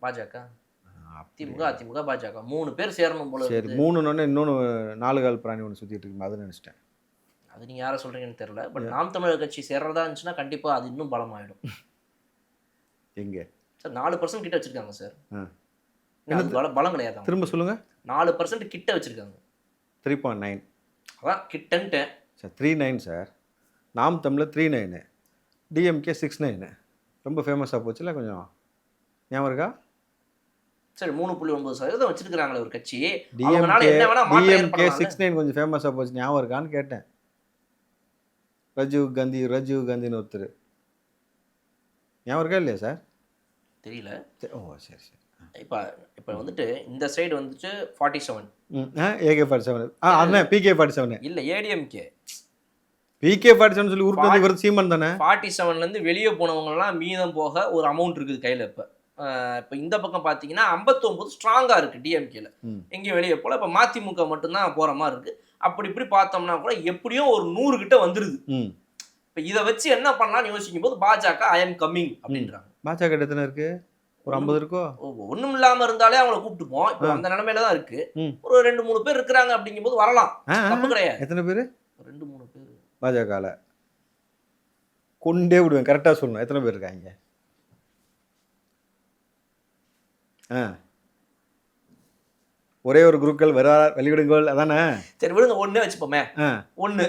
[SPEAKER 1] பாஜக, திமுக, அதிமுக, பாஜக 3 பேர் சேரணும் போல.
[SPEAKER 2] சரி, 3ன்னு இன்னொன்று 4 கால் பிராணி ஒன்று சுற்றிட்டு இருக்கு, அதை நினச்சிட்டேன்.
[SPEAKER 1] அது நீங்க யாரை சொல்றீங்கன்னு தெரியல. பட் நாம் தமிழர் கட்சி சேர்றதா இருந்துச்சுன்னா கண்டிப்பா அது இன்னும் பலமாயிடும்.
[SPEAKER 2] எங்க
[SPEAKER 1] சார் 4% கிட்ட வச்சிருக்காங்க சார். பலம் கிடையாது.
[SPEAKER 2] திரும்ப சொல்லுங்க.
[SPEAKER 1] 4% கிட்ட வச்சிருக்காங்க.
[SPEAKER 2] 3.9.
[SPEAKER 1] அதான் கிட்டன்ட்டு
[SPEAKER 2] சார் 3.9 சார். நாம் தமிழர் 3.9, டிஎம்கே 6.9. ரொம்ப ஃபேமஸாக போச்சுல, கொஞ்சம் ஞாபகம் இருக்கா?
[SPEAKER 1] சரி 3.9% வச்சிருக்காங்களே ஒரு கட்சி.
[SPEAKER 2] டிஎம்கே 6.9 கொஞ்சம் ஃபேமஸாக போச்சு, ஞாபகம் இருக்கான்னு கேட்டேன். ராஜீவ் காந்தின்னு ஒருத்தர் ஞாபகம் இருக்கா இல்லையா சார்?
[SPEAKER 1] தெரியல.
[SPEAKER 2] ஓ சரி சரி.
[SPEAKER 1] இப்போ வந்துட்டு இந்த சைடு வந்துட்டு 47,
[SPEAKER 2] AK-47, அண்ணா PK-47
[SPEAKER 1] இல்ல ஏடிஎம்கே.
[SPEAKER 2] PK-47 சொல்லி உருட்டு இவர் சீமான் தானே.
[SPEAKER 1] 47ல இருந்து வெளியே போனவங்க எல்லாம் மீதம் போக ஒரு அமௌண்ட் இருக்குது கையில. இப்போ இந்த பக்கம் பார்த்தீங்கன்னா 59 ஸ்ட்ராங்கா இருக்கு டிஎம்கேல, எங்கேயும் வெளியே போல. இப்போ மதிமுக மட்டும்தான் போற மாதிரி இருக்கு. அப்படி இப்படி பார்த்தோம்னா கூட எப்படியும் ஒரு 100 கிட்ட வந்துருது. இப்போ இதை வச்சு என்ன பண்ணலாம்னு யோசிக்கும் போது பாஜக ஐ எம் கம்மிங் அப்படின்றாங்க.
[SPEAKER 2] பாஜக எத்தனை இருக்கு? ஒரு 50 இருக்கோ?
[SPEAKER 1] ஒண்ணும் இல்லாம இருந்தாலே அவங்கள கூப்பிட்டுப்போம். இப்போ அந்த நிலைமையில தான் இருக்கு. ஒரு 2-3 பேர் இருக்கிறாங்க அப்படிங்கும் போது வரலாம், தப்பு கிடையாது.
[SPEAKER 2] எத்தனை பேர்?
[SPEAKER 1] 2-3 பேர்
[SPEAKER 2] பாஜகல கொண்டே விடுவேன். கரெக்டா சொல்லணும், எத்தனை பேர் இருக்காங்க? ஒரே ஒரு குருக்கள் வெளிவிடுங்கள் அதானே.
[SPEAKER 1] சரி விடுங்க, ஒண்ணே வச்சுப்போமே. 1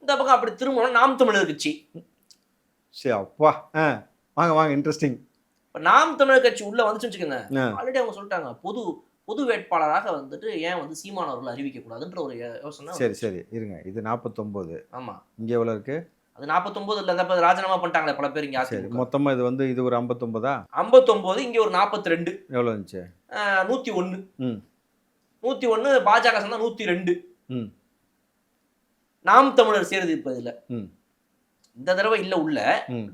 [SPEAKER 1] இந்த பக்கம் அப்படி திரும்ப நாம் தமிழர் கட்சி.
[SPEAKER 2] சரி அப்பா, வாங்க இன்ட்ரெஸ்டிங்.
[SPEAKER 1] இப்போ நாம் தமிழர் கட்சி உள்ள வந்துச்சு வச்சுக்கோங்க. ஆல்ரெடி அவங்க சொல்லிட்டாங்க பொது வேட்பாளராக வந்துட்டு ஏன் வந்து சீமான் அவர்கள் அறிவிக்க கூடாதுன்ற ஒரு யோசனை.
[SPEAKER 2] சரி இருங்க, இது 49.
[SPEAKER 1] ஆமா,
[SPEAKER 2] இங்க எவ்வளவு இருக்கு?
[SPEAKER 1] அது 49 இல்ல, அந்த ராஜினாமா பண்ணிட்டாங்களே பல பேர் இங்க.
[SPEAKER 2] சரி, மொத்தமா இது வந்து இது ஒரு 59.
[SPEAKER 1] 59 இங்க ஒரு 42.
[SPEAKER 2] எவ்வளவு இருந்துச்சு?
[SPEAKER 1] 101. 101 பாஜக சேர்ந்தா 102. நாம் தமிழர் சேருது இப்ப இதுல. இந்த தடவை இல்ல உள்ள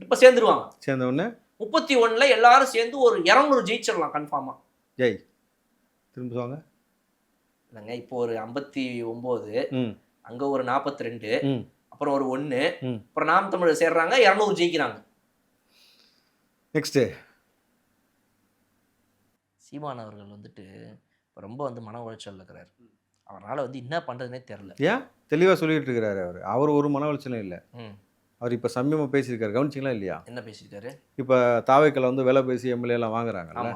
[SPEAKER 1] இப்ப சேர்ந்துருவாங்க.
[SPEAKER 2] சேர்ந்த உடனே
[SPEAKER 1] 31ல எல்லாரும் சேர்ந்து ஒரு 200 ஜெயிச்சிடலாம் கன்ஃபார்மா.
[SPEAKER 2] ஜெய் திரும்ப சொல்லுங்க.
[SPEAKER 1] இல்லைங்க, இப்போ ஒரு 59, அங்க ஒரு 42, அப்புறம் ஒரு 1, அப்புறம் நாம் தமிழர் சேர்றாங்க, 200 ஜெயிக்கிறாங்க.
[SPEAKER 2] நெக்ஸ்ட்
[SPEAKER 1] சீமான் அவர்கள் வந்துட்டு ரொம்ப வந்து மன உளைச்சல் இருக்கிறார். அவரால் வந்து என்ன பண்றதுனே தெரியல.
[SPEAKER 2] ஏன் தெளிவா சொல்லிட்டு இருக்கிறாரு அவர் ஒரு மன உளைச்சலும் இல்லை. அவர் இப்போ சமீபமாக பேசியிருக்காரு, கவனிச்சிங்களா இல்லையா?
[SPEAKER 1] என்ன பேசியிருக்காரு? இப்போ
[SPEAKER 2] தாவேக்கள் வந்து விலை பேசி எம்எல்ஏலாம் வாங்குறாங்கல்ல,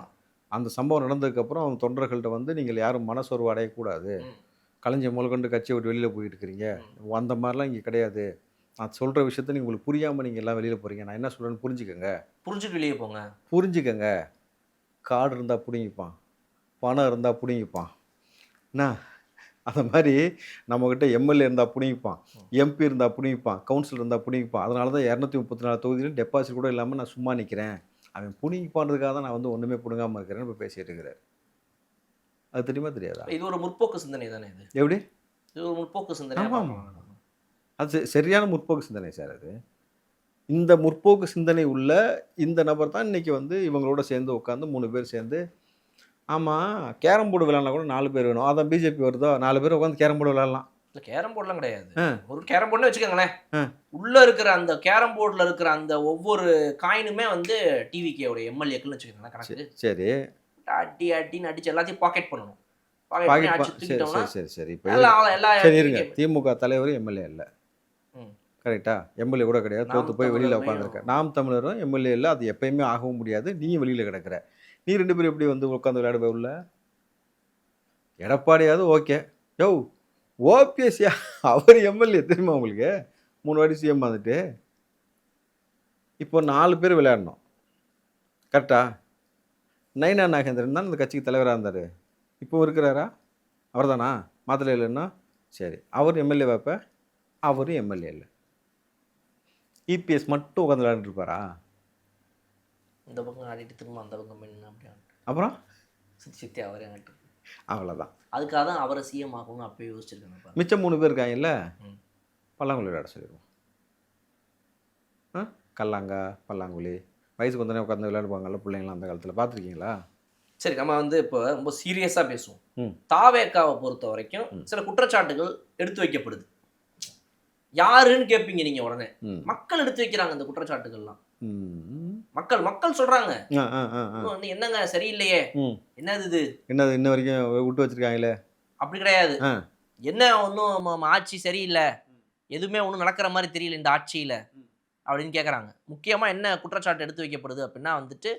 [SPEAKER 2] அந்த சம்பவம் நடந்ததுக்கப்புறம் அவங்க தொண்டர்கள்ட்ட வந்து நீங்கள் யாரும் மனசோர்வு அடையக்கூடாது, கலைஞர் முதல்கொண்டு கட்சியை விட்டு வெளியில் போயிட்டு இருக்கிறீங்க, அந்த மாதிரிலாம் இங்கே கிடையாது, நான் சொல்கிற விஷயத்த நீங்கள் உங்களுக்கு புரியாமல் நீங்கள் எல்லாம் வெளியில் போகிறீங்க, நான் என்ன சொல்கிறேன்னு
[SPEAKER 1] புரிஞ்சுட்டு வெளியே போங்க,
[SPEAKER 2] புரிஞ்சுக்கங்க. கார்டு இருந்தால் பிடிங்கிப்பான், பணம் இருந்தால் பிடிங்கிப்பான். என்ன அந்த மாதிரி நம்மக்கிட்ட எம்எல்ஏ இருந்தால் பிடிங்கிப்பான், எம்பி இருந்தால் பிடிங்கிப்பான், கவுன்சிலர் இருந்தால் பிடிங்கிப்பான். அதனால தான் 234 தொகுதியிலும் டெபாசிட் கூட இல்லாமல் நான் சும்மா நிற்கிறேன், அவன் பிடிங்கிப்பான்றதுக்காக தான் நான் வந்து ஒன்றுமே பிடுங்காமல் இருக்கிறேன்னு இப்போ பேசிகிட்டு இருக்கிறார். அது தெரியுமா தெரியாதா?
[SPEAKER 1] இது ஒரு முற்போக்கு சிந்தனை தானே. இது
[SPEAKER 2] எப்படி?
[SPEAKER 1] இது ஒரு முற்போக்கு சிந்தனை.
[SPEAKER 2] ஆமாம், அது சரியான முற்போக்கு சிந்தனை சார். அது இந்த முற்போக்கு சிந்தனை உள்ள இந்த நபர் தான் இன்றைக்கி வந்து இவங்களோட சேர்ந்து உட்காந்து 3 பேர் சேர்ந்து, ஆமாம் கேரம் போர்டு விளையாடனா கூட 4 பேர் வேணும், அதான் பிஜேபி வருதோ 4 பேர் உட்காந்து கேரம் போர்டு விளையாடலாம்.
[SPEAKER 1] இல்லை கேரம் போர்டுலாம் கிடையாது, ஒரு கேரம் போர்டுன்னு வச்சுக்கோங்களேன். உள்ளே இருக்கிற அந்த கேரம் போர்டில் இருக்கிற அந்த ஒவ்வொரு காயினுமே வந்து டிவிகேயோட எம்எல்ஏக்கள்னு வச்சுக்கோங்களேன் கணக்கு.
[SPEAKER 2] சரி,
[SPEAKER 1] அடின்னு அடிச்சு எல்லாத்தையும் பாக்கெட் பண்ணணும். பாக்கெட் பண்ணி
[SPEAKER 2] பாக்கெட்
[SPEAKER 1] ஆட்சி
[SPEAKER 2] சரி
[SPEAKER 1] தூக்கிட்டோம்னா
[SPEAKER 2] சரி சரி சரி இப்போ
[SPEAKER 1] எல்லா
[SPEAKER 2] சரி இருங்க,
[SPEAKER 1] இடத்துலயும்
[SPEAKER 2] திமுக தலைவர் எம்எல்ஏ இல்லை,
[SPEAKER 1] ம்.
[SPEAKER 2] கரெக்டா? எம்எல்ஏ கூட கிடையாது,
[SPEAKER 1] நாம்
[SPEAKER 2] தோத்து போய் வெளியில்
[SPEAKER 1] தமிழரையும்
[SPEAKER 2] உட்காந்துருக்க. நாம் தமிழரும் எம்எல்ஏ இல்லை, அது எப்பயுமே ஆகவும் முடியாது. நீயும் வெளியில் கிடக்குற. நீ 2 பேரும் எப்படி வந்து உட்காந்து விளையாடுவ உள்ள? எடப்பாடியாவது ஓகே. யோ ஓபிஎஸ்யா, அவர் எம்எல்ஏ தெரியுமா உங்களுக்கு? 3 வாட்டி சிஎம் வந்துட்டு இப்போ 4 பேர் விளையாடணும், கரெக்டா? நைனா நாகேந்திரன் தான் இந்த கட்சிக்கு தலைவராக இருந்தார். இப்போ இருக்கிறாரா? அவர் தானா? மாத்திரை இல்லைன்னா சரி, அவர் எம்எல்ஏ வைப்ப, அவரும் எம்எல்ஏ இல்லை. இபிஎஸ் மட்டும் உட்காந்து விளையாண்டுட்டு இருப்பாரா?
[SPEAKER 1] இந்த பக்கம் ஆடிட்டு திரும்ப அந்த பக்கம் மின்னு அப்படி
[SPEAKER 2] அப்புறம்
[SPEAKER 1] சுற்றி அவரே ஆட்டு.
[SPEAKER 2] அவ்வளோதான்.
[SPEAKER 1] அதுக்காக தான் அவரை சிஎம் ஆகணும்னு அப்பயே யோசிச்சிருக்காங்க.
[SPEAKER 2] மிச்சம் 3 பேர் இருக்காங்கல்ல,
[SPEAKER 1] ம்.
[SPEAKER 2] பல்லாங்குழி விளையாட சொல்லிடுவோம். கல்லாங்கா பல்லாங்குழி வயசுக்கு வந்தோடனே உட்காந்து விளையாடுவாங்கல்ல பிள்ளைங்களாம், அந்த காலத்தில் பார்த்துருக்கீங்களா?
[SPEAKER 1] சரி, நம்ம வந்து இப்போ ரொம்ப சீரியஸாக பேசுவோம்.
[SPEAKER 2] ம்.
[SPEAKER 1] தாவேக்காவை பொறுத்த வரைக்கும் சில குற்றச்சாட்டுகள் எடுத்து வைக்கப்படுது. யாருன்னு கேட்பீங்க நீங்க உடனே. மக்கள் எடுத்து வைக்கிறாங்க இந்த குற்றச்சாட்டுகள்லாம். மக்கள் சொல்றாங்க வந்து என்னங்க சரியில்லையே, என்னது இது,
[SPEAKER 2] என்னது இன்ன வரைக்கும் விட்டு வச்சிருக்காங்களே.
[SPEAKER 1] அப்படி கிடையாது. என்ன ஒன்றும் ஆட்சி சரியில்லை, எதுவுமே ஒன்றும் நடக்கிற மாதிரி தெரியல இந்த ஆட்சியில அப்படின்னு கேட்குறாங்க. முக்கியமா என்ன குற்றச்சாட்டு எடுத்து வைக்கப்படுது அப்படின்னா வந்துட்டு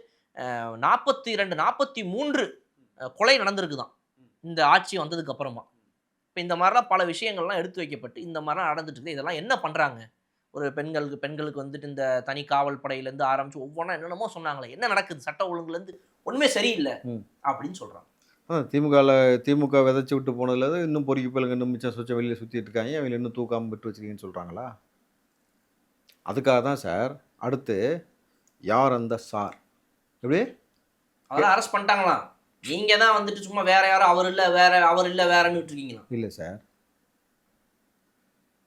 [SPEAKER 1] 42 43 கொலை நடந்திருக்குதான் இந்த ஆட்சி வந்ததுக்கு அப்புறமா. இப்போ இந்த மாதிரிலாம் பல விஷயங்கள்லாம் எடுத்து வைக்கப்பட்டு இந்த மாதிரிலாம் நடந்துட்டு இருக்குது. இதெல்லாம் என்ன பண்ணுறாங்க? ஒரு பெண்களுக்கு வந்துட்டு இந்த தனி காவல் படையிலேருந்து ஆரம்பித்து ஒவ்வொன்றா என்னென்னமோ சொன்னாங்களே, என்ன நடக்குது, சட்ட ஒழுங்குலேருந்து ஒன்றுமே சரியில்லை அப்படின்னு சொல்கிறாங்க.
[SPEAKER 2] திமுக விதைச்சி விட்டு போனதுல இன்னும் பொறுக்கி பிள்ளைங்க இன்னும் மிச்சம் சொச்சம் வெளியில் சுற்றிட்டு இருக்காங்க, அவங்க இன்னும் தூக்காமல் விட்டு வச்சிருக்கீங்கன்னு சொல்கிறாங்களா? அதுக்காக தான் சார் அடுத்து யார் அந்த சார் எப்படி
[SPEAKER 1] அவரை அரெஸ்ட் பண்ணிட்டாங்களாம். நீங்கள் தான் வந்துட்டு சும்மா வேற யாரும் அவர் இல்லை வேறன்னு விட்டுருக்கீங்களா? இல்லை
[SPEAKER 2] சார்,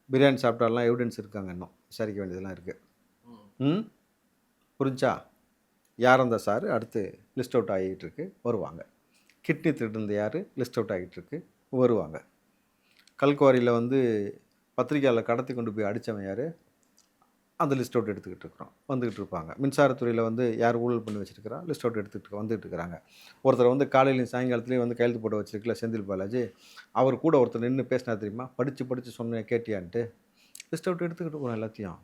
[SPEAKER 2] பிரியாணி சாப்பிட்டாலாம் எவிடன்ஸ் இருக்காங்க, இன்னும் விசாரிக்க வேண்டியதெல்லாம் இருக்குது. புரிஞ்சா? யார் அந்த சார் அடுத்து லிஸ்ட் அவுட் ஆகிட்டு இருக்கு, வருவாங்க. கிட்னி திருடுந்த யார் லிஸ்ட் அவுட் ஆகிட்டு இருக்கு, வருவாங்க. கல்குவாரியில் வந்து பத்திரிக்கையாளர் கடத்தி கொண்டு போய் அடித்தவன் யார், அந்த லிஸ்ட் அவுட் எடுத்துக்கிட்டு இருக்கிறோம், வந்துக்கிட்டு இருப்பாங்க. மின்சாரத்துறையில் வந்து யார் ஊழல் பண்ணி வச்சுருக்கிறா லிஸ்ட் அவுட் எடுத்துக்கிட்டு வந்துட்டு இருக்கிறாங்க. ஒருத்தர் வந்து காலையிலையும் சாயங்காலத்துலேயும் வந்து கையெழுத்து போட்டு வச்சிருக்கல செந்தில் பாலாஜி, அவர் கூட ஒருத்தர் நின்று பேசினா தெரியுமா, படித்து சொன்னேன் கேட்டியான்ட்டு லிஸ்ட் அவுட் எடுத்துக்கிட்டு போகிறோம் எல்லாத்தையும்.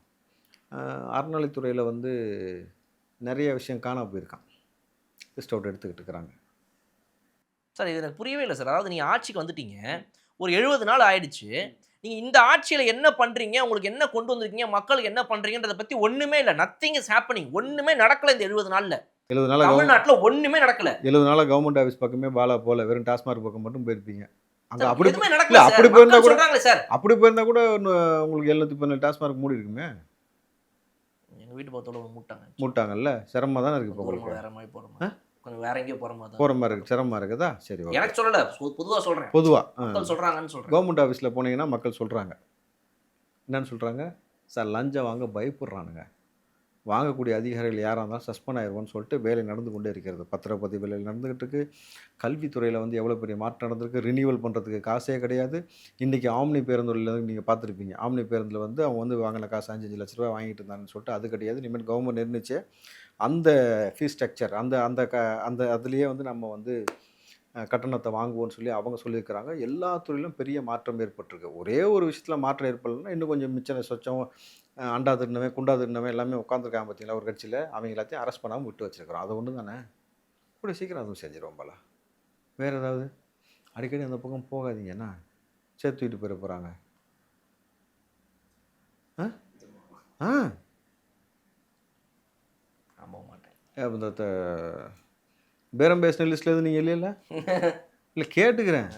[SPEAKER 2] அறநிலைத்துறையில் வந்து நிறைய விஷயம் காணாமல் போயிருக்கான், லிஸ்ட் அவுட் எடுத்துக்கிட்டு இருக்கிறாங்க.
[SPEAKER 1] சார் இது எனக்கு புரியவே இல்லை சார். அதாவது நீங்கள் ஆட்சிக்கு வந்துட்டீங்க, ஒரு 70 நாள் ஆயிடுச்சு, நீங்கள் இந்த ஆட்சியில் என்ன பண்ணுறீங்க, உங்களுக்கு என்ன கொண்டு வந்திருக்கீங்க, மக்களுக்கு என்ன பண்ணுறீங்கன்றதை பற்றி ஒன்றுமே இல்லை. Nothing is happening. ஒன்றுமே நடக்கலை இந்த 70 நாளில்.
[SPEAKER 2] 70 நாள்
[SPEAKER 1] தமிழ்நாட்டில் ஒன்றுமே நடக்கல.
[SPEAKER 2] 70 நாளாக கவர்மெண்ட் ஆஃபீஸ் பக்கமே பாலா போல, வெறும் டாஸ்மார்க் பக்கம் மட்டும் போயிருப்பீங்க. அங்கே
[SPEAKER 1] அப்படி
[SPEAKER 2] அப்படி போயிருந்தா கூட உங்களுக்கு 714 டாஸ்மார்க் மூடி இருக்குமே.
[SPEAKER 1] எங்கள் வீட்டு பக்கத்தோட
[SPEAKER 2] மூட்டாங்கல்ல, சிரமமாக தானே இருக்குது. இப்போ உங்களுக்கு
[SPEAKER 1] வேற மாதிரி போகிறோம், கொஞ்சம் வேற எங்கேயோ போகிற
[SPEAKER 2] மாதிரி இருக்குது, சிரமமாக இருக்குதா? சரி,
[SPEAKER 1] எனக்கு சொல்லலை, பொதுவாக சொல்கிறேன். மக்கள் சொல்கிறாங்கன்னு சொல்கிறேன்.
[SPEAKER 2] கவர்மெண்ட் ஆஃபீஸில் போனீங்கன்னா மக்கள் சொல்கிறாங்க, என்னன்னு சொல்கிறாங்க சார், லஞ்சம் வாங்க பயப்படுறானுங்க, வாங்கக்கூடிய அதிகாரிகள் யாராக இருந்தாலும் சஸ்பெண்ட் ஆயிடுவோன்னு சொல்லிட்டு வேலை நடந்து கொண்டே இருக்கிறது. பத்திரப்பதிவு வேலை நடந்துகிட்டு இருக்குது. கல்வித்துறையில் வந்து எவ்வளோ பெரிய மாற்றம் நடந்திருக்கு. ரினியூவல் பண்ணுறதுக்கு காசே கிடையாது. இன்றைக்கி ஆம்னி பேருந்துல நீங்கள் பார்த்துருப்பீங்க, ஆம்னி பேருந்தில் வந்து அவங்க வந்து வாங்கின காசு 5 லட்ச ரூபா வாங்கிட்டு இருந்தாங்கன்னு சொல்லிட்டு அது கிடையாது. இனிமேல் கவர்மெண்ட் நிர்ணயிச்சு அந்த ஃபீஸ் ஸ்ட்ரக்சர் அந்த அதுலேயே வந்து நம்ம வந்து கட்டணத்தை வாங்குவோன்னு சொல்லி அவங்க சொல்லியிருக்கிறாங்க. எல்லா துறையிலும் பெரிய மாற்றம் ஏற்பட்டிருக்கு. ஒரே ஒரு விஷயத்தில் மாற்றம் ஏற்படலைன்னா இன்னும் கொஞ்சம் மிச்சம் சொச்சம் அண்டா திருநவன் குண்டா திருநவன் எல்லாமே உட்காந்துருக்காங்க பார்த்தீங்களா ஒரு கட்சியில், அவங்க எல்லாத்தையும் அரெஸ்ட் பண்ணாமல் விட்டு வச்சுருக்கிறோம். அது ஒன்று தானே, கூட சீக்கிரம் அதுவும் செஞ்சிருவோம் போல. வேறு ஏதாவது அடிக்கடி அந்த பக்கம் போகாதீங்கன்னா சேர்த்து தூக்கிட்டு போயிட போகிறாங்க. இந்த பேரம் பேசின லிஸ்ட்டில் எதுவும் நீங்கள் இல்லைல்ல? இல்லை கேட்டுக்கிறேன்.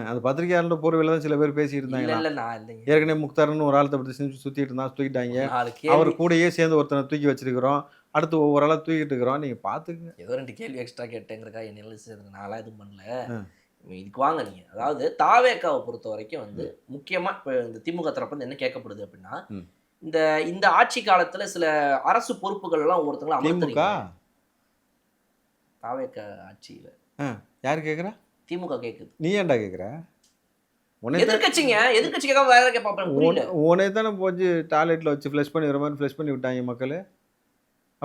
[SPEAKER 2] அந்த பத்திரிகையாளர் போர்வையில் தான் சில பேர் பேசிட்டு இருந்தாங்க. ஏற்கனவே முக்தார்னு ஒரு ஆளத்தை பற்றி செஞ்சு சுற்றிட்டு இருந்தா தூக்கிட்டாங்க. அவர் கூடயே சேர்ந்து ஒருத்தனை தூக்கி வச்சிருக்கிறோம், அடுத்து ஒவ்வொரு ஆளாக தூக்கிட்டு இருக்கிறோம். நீங்கள் பார்த்துக்குங்க.
[SPEAKER 1] ஏதோ 2 கேள்வி எக்ஸ்ட்ரா கேட்டேங்கிறக்கா என்ன நான்லாம் எதுவும் பண்ணல. இதுக்கு வாங்க நீங்கள். அதாவது தாவேக்காவை பொறுத்த வரைக்கும் வந்து முக்கியமாக இப்போ இந்த திமுக தரப்பு வந்து என்ன கேட்கப்படுது அப்படின்னா, இந்த ஆட்சி காலத்தில் சில அரசு பொறுப்புகள் எல்லாம் ஒருத்தங்களும் அமர்த்துறீங்க. தாவேக்கா ஆட்சியில்
[SPEAKER 2] யார் கேட்குறா?
[SPEAKER 1] திமுக கேட்குது.
[SPEAKER 2] நீ ஏன்டா கேட்குற?
[SPEAKER 1] எதிர்கட்சிக்காக வேற கேட்பாங்க.
[SPEAKER 2] உனே தானே போச்சு டாய்லெட்டில் வச்சு ஃப்ளஷ் பண்ணி வர மாதிரி ஃப்ளஷ் பண்ணி விட்டாங்க மக்கள்.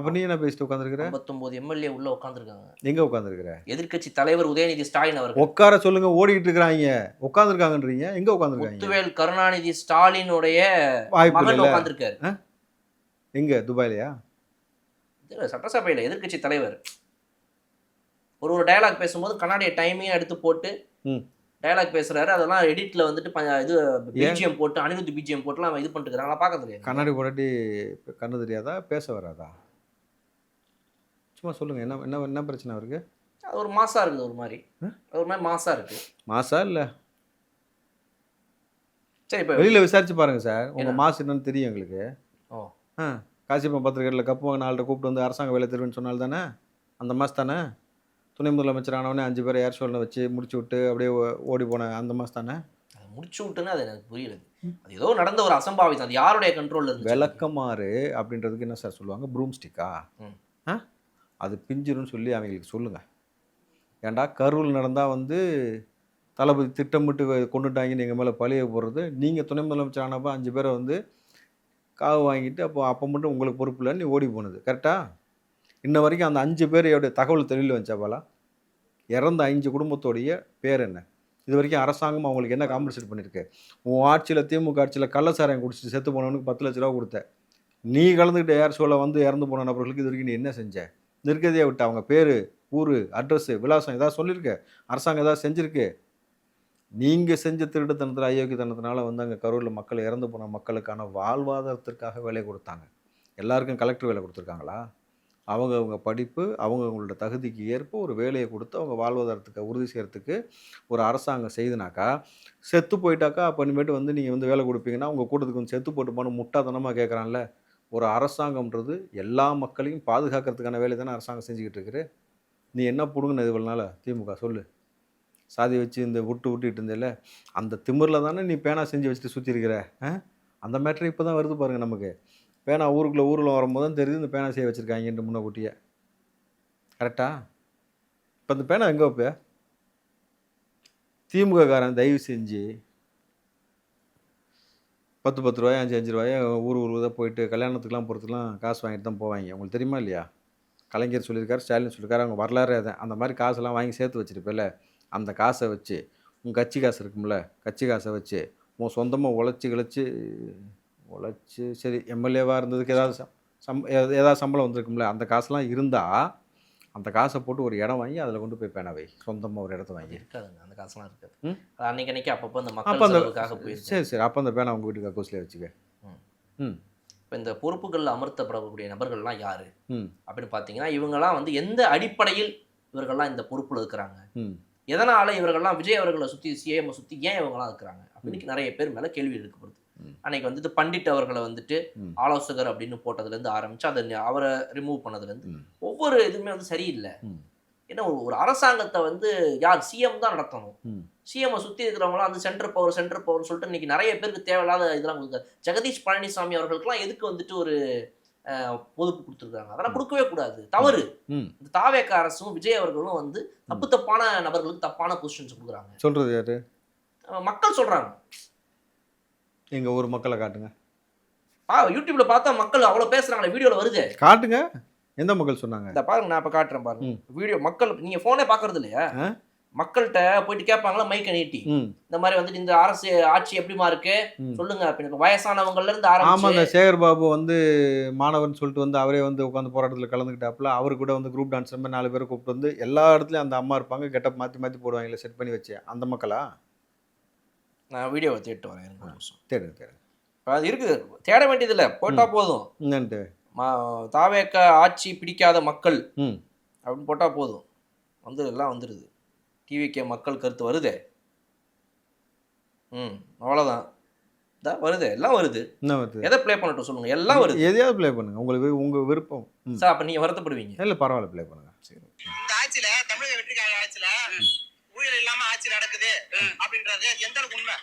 [SPEAKER 2] அப்போ நீ என்ன பேசிட்டு உட்காந்துருக்கிற?
[SPEAKER 1] 59 எம்எல்ஏ உள்ள உட்காந்துருக்காங்க.
[SPEAKER 2] எங்கே உட்காந்துருக்கிற?
[SPEAKER 1] எதிர்க்கட்சி தலைவர் உதயநிதி ஸ்டாலின் அவர்கள்.
[SPEAKER 2] உட்கார சொல்லுங்க, ஓடிக்கிட்டு இருக்கிறாங்க. உட்காந்துருக்காங்கன்றீங்க, எங்கே உட்காந்துருக்காங்க?
[SPEAKER 1] முத்துவேல் கருணாநிதி ஸ்டாலினுடைய
[SPEAKER 2] வாய்ப்பு
[SPEAKER 1] மகன்
[SPEAKER 2] இல்லை.
[SPEAKER 1] உட்காந்துருக்காரு.
[SPEAKER 2] எங்கே? துபாயிலையா?
[SPEAKER 1] சட்டசபையில் எதிர்க்கட்சி தலைவர் ஒரு டயலாக் பேசும்போது கண்ணாடிய டைமையும் எடுத்து போட்டு டயலாக் பேசுறாரு. அதெல்லாம் எடிட்ல வந்துட்டு இது பிஜிஎம் போட்டு அனிருத் பிஜிஎம் போட்டுலாம் இது பண்ணிட்டு இருக்காங்க. பார்க்க தெரியாது.
[SPEAKER 2] கண்ணாடி போடாட்டி கண்ணு தெரியாதா? பேச வராதா? சும்மா சொல்லுங்க, என்ன என்ன என்ன பிரச்சனை அவருக்கு?
[SPEAKER 1] அது ஒரு மாசா இருக்குது, ஒரு மாதிரி மாசா இருக்கு.
[SPEAKER 2] மாசா இல்லை,
[SPEAKER 1] சரி இப்போ
[SPEAKER 2] வெளியில் விசாரிச்சு பாருங்க சார், உங்கள் மாசு என்னன்னு தெரியும் எங்களுக்கு. காசியப்பன் பத்திரிகையில் கப்பு வாங்க 4 கூப்பிட்டு வந்து அரசாங்க வேலை தருவேன்னு சொன்னால் தானே அந்த மாசு தானே? துணை முதலமைச்சர் ஆனவனே 5 பேரை ஏர் ஷோவில் வச்சு முடிச்சு விட்டு அப்படியே ஓடி போன அந்த மாசு தானே?
[SPEAKER 1] முடிச்சு விட்டுன்னு அது எனக்கு புரியல. அது ஏதோ நடந்த ஒரு அசம்பாவிதம், அது யாருடைய கண்ட்ரோல்ல இருந்து?
[SPEAKER 2] விளக்கமாறு அப்படின்றதுக்கு என்ன சார் சொல்லுவாங்க? ப்ரூம் ஸ்டிக்கா? அது பிஞ்சிருன்னு சொல்லி அவங்களுக்கு சொல்லுங்கள். ஏன்டா கரூர் நடந்தால் வந்து தளபதி திட்டமிட்டு கொண்டுட்டாங்கன்னு எங்கள் மேலே பழிய போடுறது. நீங்கள் துணை முதலமைச்சர் ஆனப்போ 5 பேரை வந்து காவு வாங்கிட்டு அப்போ மட்டும் உங்களுக்கு பொறுப்பு இல்லைன்னு நீ ஓடி போனது கரெக்டாக? இன்ன வரைக்கும் அந்த 5 பேரையோடைய தகவல் தெளிவில் வந்துச்சாப்பாலா? இறந்த 5 குடும்பத்தோடைய பேர் என்ன? இது வரைக்கும் அரசாங்கம் அவங்களுக்கு என்ன காம்பன்சேட் பண்ணியிருக்கு? உன் ஆட்சியில், திமுக ஆட்சியில் கள்ளச்சாராயம் குடிச்சிட்டு செத்து போனவனுக்கு 10 லட்ச ரூபா கொடுத்த. நீ கலந்துக்கிட்ட ஏர் ஷோவில் வந்து இறந்து போன நபர்களுக்கு இது வரைக்கும் நீ என்ன செஞ்ச? நிர்கதியாக விட்ட அவங்க பேர், ஊர், அட்ரஸ்ஸு, விலாசம் ஏதாவது சொல்லியிருக்க? அரசாங்கம் ஏதாவது செஞ்சுருக்கு? நீங்கள் செஞ்ச திருட்டுத்தனத்தில், அயோக்கியத்தனத்தினால வந்து அங்கே கரூரில் மக்கள் இறந்து போன மக்களுக்கான வாழ்வாதாரத்திற்காக வேலை கொடுத்தாங்க. எல்லாருக்கும் கலெக்டர் வேலை கொடுத்துருக்காங்களா? அவங்க படிப்பு, அவங்களோட தகுதிக்கு ஏற்ப ஒரு வேலையை கொடுத்து அவங்க வாழ்வாதாரத்துக்கு உறுதி செய்கிறதுக்கு ஒரு அரசாங்கம் செய்துனாக்கா, செத்து போயிட்டாக்கா அப்புறமேட்டு வந்து நீங்கள் வந்து வேலை கொடுப்பீங்கன்னா உங்கள் கூட்டத்துக்கு வந்து செத்து போட்டு போன முட்டாத்தனமாக கேட்குறான்ல. ஒரு அரசாங்கம்ன்றது எல்லா மக்களையும் பாதுகாக்கிறதுக்கான வேலை தானே அரசாங்கம் செஞ்சுக்கிட்டு இருக்குது. நீ என்ன பிடுங்கன்னு இவ்வளோ நாள் திமுக சொல்லு? சாதி வச்சு இந்த விட்டுட்டு இருந்தில்ல, அந்த திமிரில் தானே நீ பேனா செஞ்சு வச்சுட்டு சுற்றி இருக்கிற. அந்த மேட்ரு இப்போ தான் வருது பாருங்கள் நமக்கு. பேனா ஊரில் வரும்போது தான் தெரியுது இந்த பேனா செய்ய வச்சுருக்காங்கன்ற முன்னக்கூட்டியே. கரெக்டாக? இப்போ இந்த பேனா எங்கே வைப்ப? திமுககாரன் தயவு செஞ்சு 10 ரூபாய் 5 ரூபாய் ஊர் தான் போயிட்டு கல்யாணத்துக்குலாம் போகிறதுக்குலாம் காசு வாங்கிட்டு தான் போவாங்க. உங்களுக்கு தெரியுமா இல்லையா? கலைஞர் சொல்லியிருக்காரு, ஸ்டாலின் சொல்லியிருக்காரு, அவங்க வரலாறு அதான். அந்த மாதிரி காசெல்லாம் வாங்கி சேர்த்து வச்சுருப்பில்ல, அந்த காசை வச்சு உன் கட்சி காசு இருக்கும்ல, கட்சி காசை வச்சு உன் சொந்தமாக உழைச்சி சரி எம்எல்ஏவாக இருந்ததுக்கு ஏதாவது சம்பளம் வந்திருக்கும்ல, அந்த காசுலாம் இருந்தால் அந்த காசை போட்டு ஒரு இடம் வாங்கி அதில் கொண்டு போய் பேனா வை. சொந்தமாக ஒரு இடத்த வாங்கி.
[SPEAKER 1] இருக்காதுங்க, அந்த காசுலாம் இருக்காது. அன்னைக்கு அப்பப்போ அந்த
[SPEAKER 2] அப்போ அந்த
[SPEAKER 1] போயிருக்கு.
[SPEAKER 2] சரி அப்போ அந்த பேனா உங்கள் வீட்டுக்கு அக்கௌஸ்லேயே வச்சுக்க.
[SPEAKER 1] இப்போ இந்த பொறுப்புகளில் அமர்த்தப்படக்கூடிய நபர்கள்லாம் யாரு அப்படின்னு பார்த்தீங்கன்னா, இவங்கெல்லாம் வந்து எந்த அடிப்படையில் இவர்கள்லாம் இந்த பொறுப்பில் இருக்கிறாங்க, எதனால இவர்கள்லாம் விஜய் அவர்களை சுற்றி சிஎம் சுற்றி ஏன் இவங்கெல்லாம் இருக்கிறாங்க அப்படின்னு நிறைய பேர் மேலே கேள்வி எழுக்கப்படுது. அன்னைக்கு வந்துட்டு பண்டிட் அவர்களை வந்துட்டு ஆலோசகர் அப்படின்னு போட்டதுலேருந்து ஆரம்பிச்சு அதை அவரை ரிமூவ் பண்ணதுலேருந்து ஒவ்வொரு இதுவுமே வந்து சரியில்லை. ஏன்னா ஒரு அரசாங்கத்தை வந்து யார் சிஎம் தான் நடத்தணும். சிஎம்ஐ சுற்றி இருக்கிறவங்களாம் வந்து சென்டர் பவர் சொல்லிட்டு இன்னைக்கு நிறைய பேருக்கு தேவையில்லாத இதெல்லாம் கொடுக்குறாங்க. ஜெகதீஷ் பழனிசாமி அவர்களுக்குலாம் எதுக்கு வந்துட்டு ஒரு பொறுப்பு கொடுத்துருக்காங்க? அதெல்லாம் கொடுக்கவே கூடாது, தவறு. இந்த தாவேக அரசும் விஜய் அவர்களும் வந்து தப்பான நபர்களுக்கு தப்பான பொசிஷன்ஸ் கொடுக்குறாங்க.
[SPEAKER 2] சொல்றது யாரு?
[SPEAKER 1] மக்கள் சொல்றாங்க.
[SPEAKER 2] எங்க ஊர் மக்களை காட்டுங்க.
[SPEAKER 1] யூடியூப்ல பார்த்தா மக்கள் அவ்வளவு பேசுறாங்களே, வீடியோல வருது, காட்டுங்க.
[SPEAKER 2] எந்த மக்கள் சொன்னாங்க?
[SPEAKER 1] இந்த பாருங்க, நான் இப்ப காட்டுறேன் பாருங்க வீடியோ. மக்கள் நீங்க போனே பாக்குறது இல்லையா? மக்கள்கிட்ட போயிட்டு கேட்பாங்களா மைக்க நீட்டி, இந்த மாதிரி வந்துட்டு இந்த அரசு ஆட்சி எப்படிமா இருக்கு சொல்லுங்க அப்படின்னு. வயசானவங்கல இருந்து
[SPEAKER 2] ஆரம்பிச்சு சேகர் பாபு வந்து மாணவன் சொல்லிட்டு வந்து அவரே வந்து உட்காந்து போராட்டத்தில் கலந்துக்கிட்டாப்புல. அவரு கூட வந்து குரூப் டான்ஸ் மாதிரி 4 பேரை கூப்பிட்டு வந்து எல்லா இடத்துலயும் அந்த அம்மா இருப்பாங்க, கெட்டப் மாற்றி போடுவாங்களே செட் பண்ணி வச்சு, அந்த மக்களா?
[SPEAKER 1] நான் வீடியோவை தேட்டு வரேன்.
[SPEAKER 2] தேடு
[SPEAKER 1] அது இருக்குது, தேட வேண்டியதில்லை, போட்டா போதும்.
[SPEAKER 2] என்னன்ட்டு
[SPEAKER 1] தாவேக ஆட்சி பிடிக்காத மக்கள் அப்படின்னு போட்டா போதும், வந்து எல்லாம் வந்துடுது. டிவிகே மக்கள் கருத்து வருதே, அவ்வளோதான், வருது, எல்லாம் வருது.
[SPEAKER 2] என்ன வருது?
[SPEAKER 1] எதை ப்ளே பண்ணட்டும் சொல்லுங்க, எல்லாம் வருது.
[SPEAKER 2] எதையாவது ப்ளே பண்ணுங்க, உங்களுக்கு உங்க விருப்பம்.
[SPEAKER 1] சார் அப்போ நீங்கள் வருத்தப்படுவீங்க.
[SPEAKER 2] இல்லை பரவாயில்ல, ப்ளே பண்ணுங்க. சரி,
[SPEAKER 5] இந்த ஆட்சியில தமிழக வெற்றிக்காக ஆட்சியில ஊழல் இல்லாம ஆட்சி நடக்குது அப்படின்றது எந்த அளவுக்கு உண்மை?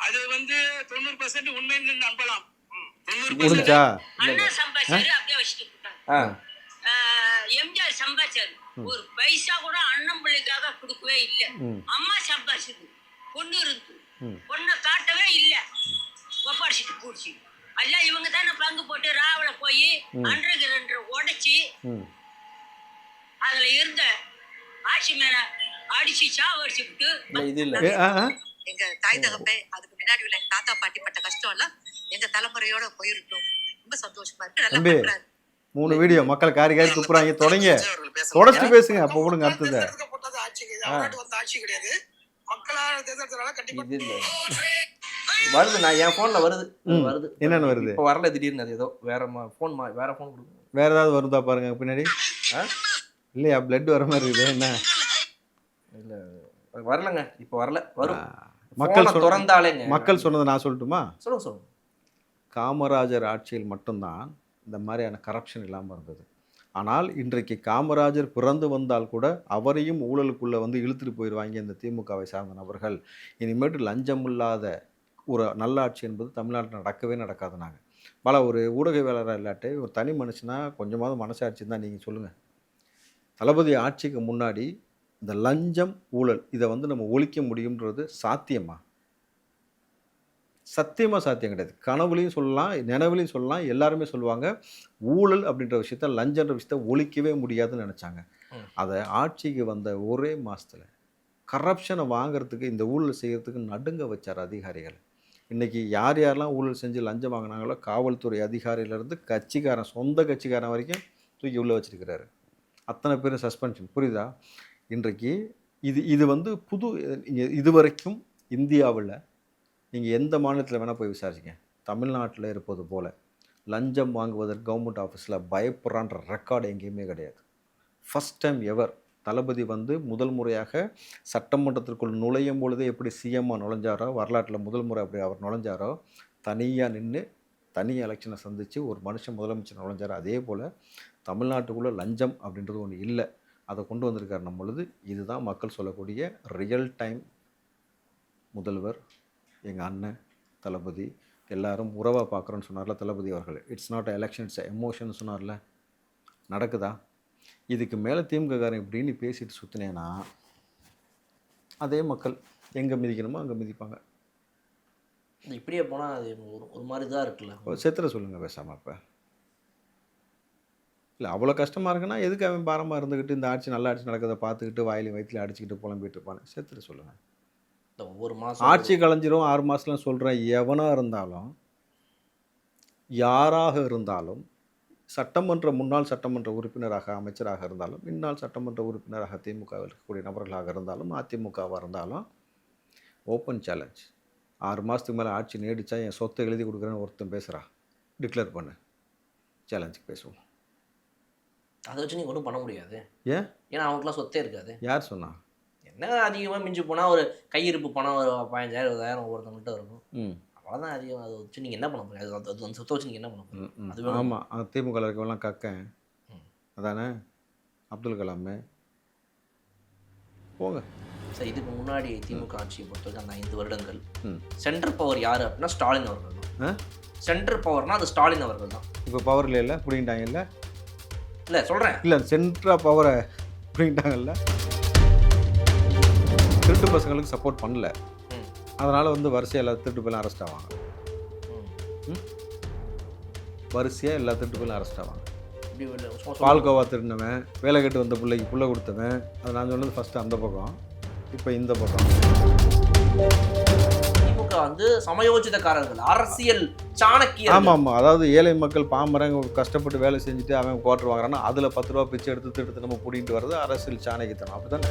[SPEAKER 5] அது வந்து 90% உண்மைன்னு நம்பலாம்.
[SPEAKER 2] 90%
[SPEAKER 6] அண்ணா சம்பாதிச்சாரு, அப்படியே வச்சுட்டு போட்டாங்க. எம்ஜிஆர் சம்பாதிச்சாரு, ஒரு பைசா கூட அண்ணன் பிள்ளைக்காக கொடுக்கவே இல்லை. அம்மா சம்பாதிச்சது, பொண்ணு இருந்து பொண்ணை காட்டவே இல்லை, ஒப்பாடிச்சிட்டு போச்சு. எல்லாம் இவங்க தானே பங்கு போட்டு ராவல போய் அன்றைக்கு 2 உடைச்சி அதுல இருந்த ஆட்சி மேல அடிச்சு சாவடிச்சு விட்டு
[SPEAKER 1] இது இல்ல
[SPEAKER 7] எங்க தாய் தகப்பை அதுக்கு முன்னாடி உள்ள எங்க தாத்தா பாட்டி பட்ட கஷ்டம் எல்லாம் எங்க தலைமுறையோட போயிருக்கோம். ரொம்ப சந்தோஷமா இருக்கு. நல்லா பண்றாரு.
[SPEAKER 2] 3 வீடியோ மக்கள் காரி துப்புறாங்க. தொடர்ச்சி பேசுங்க. அப்ப கொடுங்க அடுத்தது.
[SPEAKER 5] ஆட்சி கிடையாது. மக்களால் தேர்ந்தெடுத்தனால கண்டிப்பா
[SPEAKER 1] இது இல்ல வருது. நான் என் போன்ல வருது.
[SPEAKER 2] என்னன்னு வருது?
[SPEAKER 1] இப்ப வரல திடீர்னு. அது ஏதோ வேற போன் வேற போன் கொடுங்க.
[SPEAKER 2] வேற ஏதாவது வருதா பாருங்க பின்னாடி. இல்லையா பிளட் வர மாதிரி இருக்குது. என்ன
[SPEAKER 1] இல்ல வரலங்க. இப்ப வரல. வரும்.
[SPEAKER 2] மக்கள்
[SPEAKER 1] திறந்தாலேங்க.
[SPEAKER 2] மக்கள் சொன்னதை நான் சொல்லட்டுமா?
[SPEAKER 1] சொல்லுங்க.
[SPEAKER 2] காமராஜர் ஆட்சியில் மட்டும்தான் இந்த மாதிரியான கரப்ஷன் இல்லாமல் இருந்தது. ஆனால் இன்றைக்கு காமராஜர் பிறந்து வந்தால் கூட அவரையும் ஊழலுக்குள்ளே வந்து இழுத்துட்டு போயிடுவாங்க இந்த திமுகவை சார்ந்த நபர்கள். இனிமேட்டு லஞ்சம் இல்லாத ஒரு நல்லாட்சி என்பது தமிழ்நாட்டில் நடக்கவே நடக்காது. நாங்கள் பல ஒரு ஊடகவியலாளராக இல்லாட்டி ஒரு தனி மனுஷனாக கொஞ்சமாவது மனசாட்சி தான் நீங்கள் சொல்லுங்கள். தளபதி ஆட்சிக்கு முன்னாடி இந்த லஞ்சம் ஊழல் இதை வந்து நம்ம ஒழிக்க முடியுன்றது சாத்தியமா? சத்தியமாக சாத்தியம் கிடையாது. கனவுலையும் சொல்லலாம், நினைவுலையும் சொல்லலாம். எல்லாருமே சொல்லுவாங்க ஊழல் அப்படின்ற விஷயத்த, லஞ்சன்ற விஷயத்த ஒழிக்கவே முடியாதுன்னு நினச்சாங்க. அதை ஆட்சிக்கு வந்த ஒரே மாதத்தில் கரப்ஷனை வாங்கிறதுக்கு, இந்த ஊழல் செய்கிறதுக்கு நடுங்க வச்சார் அதிகாரிகள். இன்றைக்கி யார் யாரெல்லாம் ஊழல் செஞ்சு லஞ்சம் வாங்கினாங்களோ காவல்துறை அதிகாரியிலேருந்து கட்சிக்காரன், சொந்த கட்சிக்காரன் வரைக்கும் தூக்கி உள்ளே வச்சிருக்கிறாரு. அத்தனை பேரும் சஸ்பென்ஷன். புரியுதா? இன்றைக்கு இது வந்து புது. இதுவரைக்கும் இந்தியாவில் நீங்கள் எந்த மாநிலத்தில் வேணால் போய் விசாரிச்சிங்க, தமிழ்நாட்டில் இருப்பது போல் லஞ்சம் வாங்குவதற்கு கவர்மெண்ட் ஆஃபீஸில் பயப்படுறான்ற ரெக்கார்டு எங்கேயுமே கிடையாது. ஃபஸ்ட் டைம் எவர் தளபதி வந்து முதல் முறையாக சட்டமன்றத்திற்குள் நுழையும் பொழுதே எப்படி சிஎம்மாக நுழைஞ்சாரோ, வரலாற்றில் முதல் முறை அப்படி அவர் நுழைஞ்சாரோ, தனியாக நின்று தனி எலெக்ஷனை சந்தித்து ஒரு மனுஷன் முதலமைச்சர் நுழைஞ்சாரோ, அதே போல் தமிழ்நாட்டுக்குள்ளே லஞ்சம் அப்படின்றது ஒன்று இல்லை. அதை கொண்டு வந்திருக்காரு நம்மளுது. இதுதான் மக்கள் சொல்லக்கூடிய ரியல் டைம் முதல்வர். எங்கள் அண்ணன் தளபதி எல்லாரும் உறவாக பார்க்குறோன்னு சொன்னார்ல தளபதி அவர்கள். It's not election, it's emotion சொன்னார்ல. நடக்குதா? இதுக்கு மேலே திமுககாரன் இப்படின்னு பேசிட்டு சுற்றினேன்னா அதே மக்கள் எங்கே மிதிக்கணுமோ அங்கே மிதிப்பாங்க.
[SPEAKER 1] இப்படியே போனால் அது ஒரு மாதிரி தான் இருக்குல்ல.
[SPEAKER 2] செத்துற சொல்லுங்கள் பேசாமல். இப்போ இல்லை அவ்வளோ கஷ்டமாக இருக்குன்னா எதுக்கு அவன் பாரமாக இருந்துக்கிட்டு இந்த ஆட்சி நல்ல ஆட்சி நடக்கிறத பார்த்துக்கிட்டு வாயிலையும் வயிற்றுல அடிச்சுக்கிட்டு புலம்பிட்டு இருப்பானே. செத்துற சொல்லுங்கள்.
[SPEAKER 1] ஒவ்வொரு மாதம்
[SPEAKER 2] ஆட்சி கலைஞ்சிரும் 6 மாதம்லாம் சொல்கிறேன். எவனாக இருந்தாலும் யாராக இருந்தாலும், முன்னாள் சட்டமன்ற உறுப்பினராக, அமைச்சராக இருந்தாலும், இந்நாள் சட்டமன்ற உறுப்பினராக திமுகவில் இருக்கக்கூடிய நபர்களாக இருந்தாலும், அதிமுகவாக இருந்தாலும், ஓப்பன் சேலஞ்ச். 6 மாதத்துக்கு மேலே ஆட்சி நீடிச்சா என் சொத்தை எழுதி கொடுக்குறேன்னு ஒருத்தன் பேசுகிறா, டிக்ளேர் பண்ணு, சேலஞ்சுக்கு பேசுவோம்.
[SPEAKER 1] அதை வச்சு நீங்கள் ஒன்றும் பண்ண முடியாது.
[SPEAKER 2] ஏன்னா
[SPEAKER 1] அவங்களுக்குலாம் சொத்தே இருக்காது.
[SPEAKER 2] யார் சொன்னா?
[SPEAKER 1] என்ன அதிகமாக மிஞ்சி போனால் ஒரு கையிருப்பு பணம் ஒரு 15,000 20,000 ஒவ்வொருத்தவங்கள்ட்ட இருக்கும். அவ்வளோதான் அதிகம். அதை வச்சு நீங்கள் என்ன பண்ண முடியாது? அது அந்த சொத்தை வச்சு நீங்கள் என்ன பண்ண முடியும்? அது
[SPEAKER 2] ஆமாம். அந்த திமுக இருக்கவெல்லாம் கக்கேன் அதானே அப்துல் கலாமே போங்க.
[SPEAKER 1] சார் இதுக்கு முன்னாடி திமுக ஆட்சியை பொறுத்தவரைக்கும் அந்த 5 வருடங்கள் சென்ட்ரல் பவர் யார் அப்படின்னா ஸ்டாலின் அவர்கள் தான். சென்ட்ரல் பவர்னால் அது ஸ்டாலின் அவர்கள் தான்.
[SPEAKER 2] இப்போ பவரில் இல்லை பிடிங்கிட்டாங்கல்ல.
[SPEAKER 1] இல்லை சொல்கிறேன்,
[SPEAKER 2] இல்லை சென்ட்ரா பவரை பிடிங்கிட்டாங்கல்ல. திருட்டு பசங்களுக்கு சப்போர்ட் பண்ணல. அதனால் வந்து வரிசையாக எல்லா திருட்டு பேரும் அரெஸ்ட் ஆவாங்க. வரிசையாக எல்லா திருட்டு பேரும் அரெஸ்ட் ஆவாங்க. பால்கோவா திருடினவன், வேலை கட்டு வந்த பிள்ளைக்கு புள்ள கொடுத்தவன், அது நான் சொன்னது ஃபஸ்ட்டு அந்த பக்கம். இப்போ இந்த பக்கம்
[SPEAKER 1] திமுக வந்து சமயோஜிதக்காரர்கள், அரசியல் சாணக்கியர்.
[SPEAKER 2] ஆமாம். அதாவது ஏழை மக்கள் பாமரங்க கஷ்டப்பட்டு வேலை செஞ்சுட்டு அவன் குவார்டர் வாங்குறான்னா அதில் 10 ரூபா பிச்சை எடுத்து நம்ம பிடிக்கிட்டு வர்றது அரசியல் சாணக்கியத்தனம். அப்படி தானே?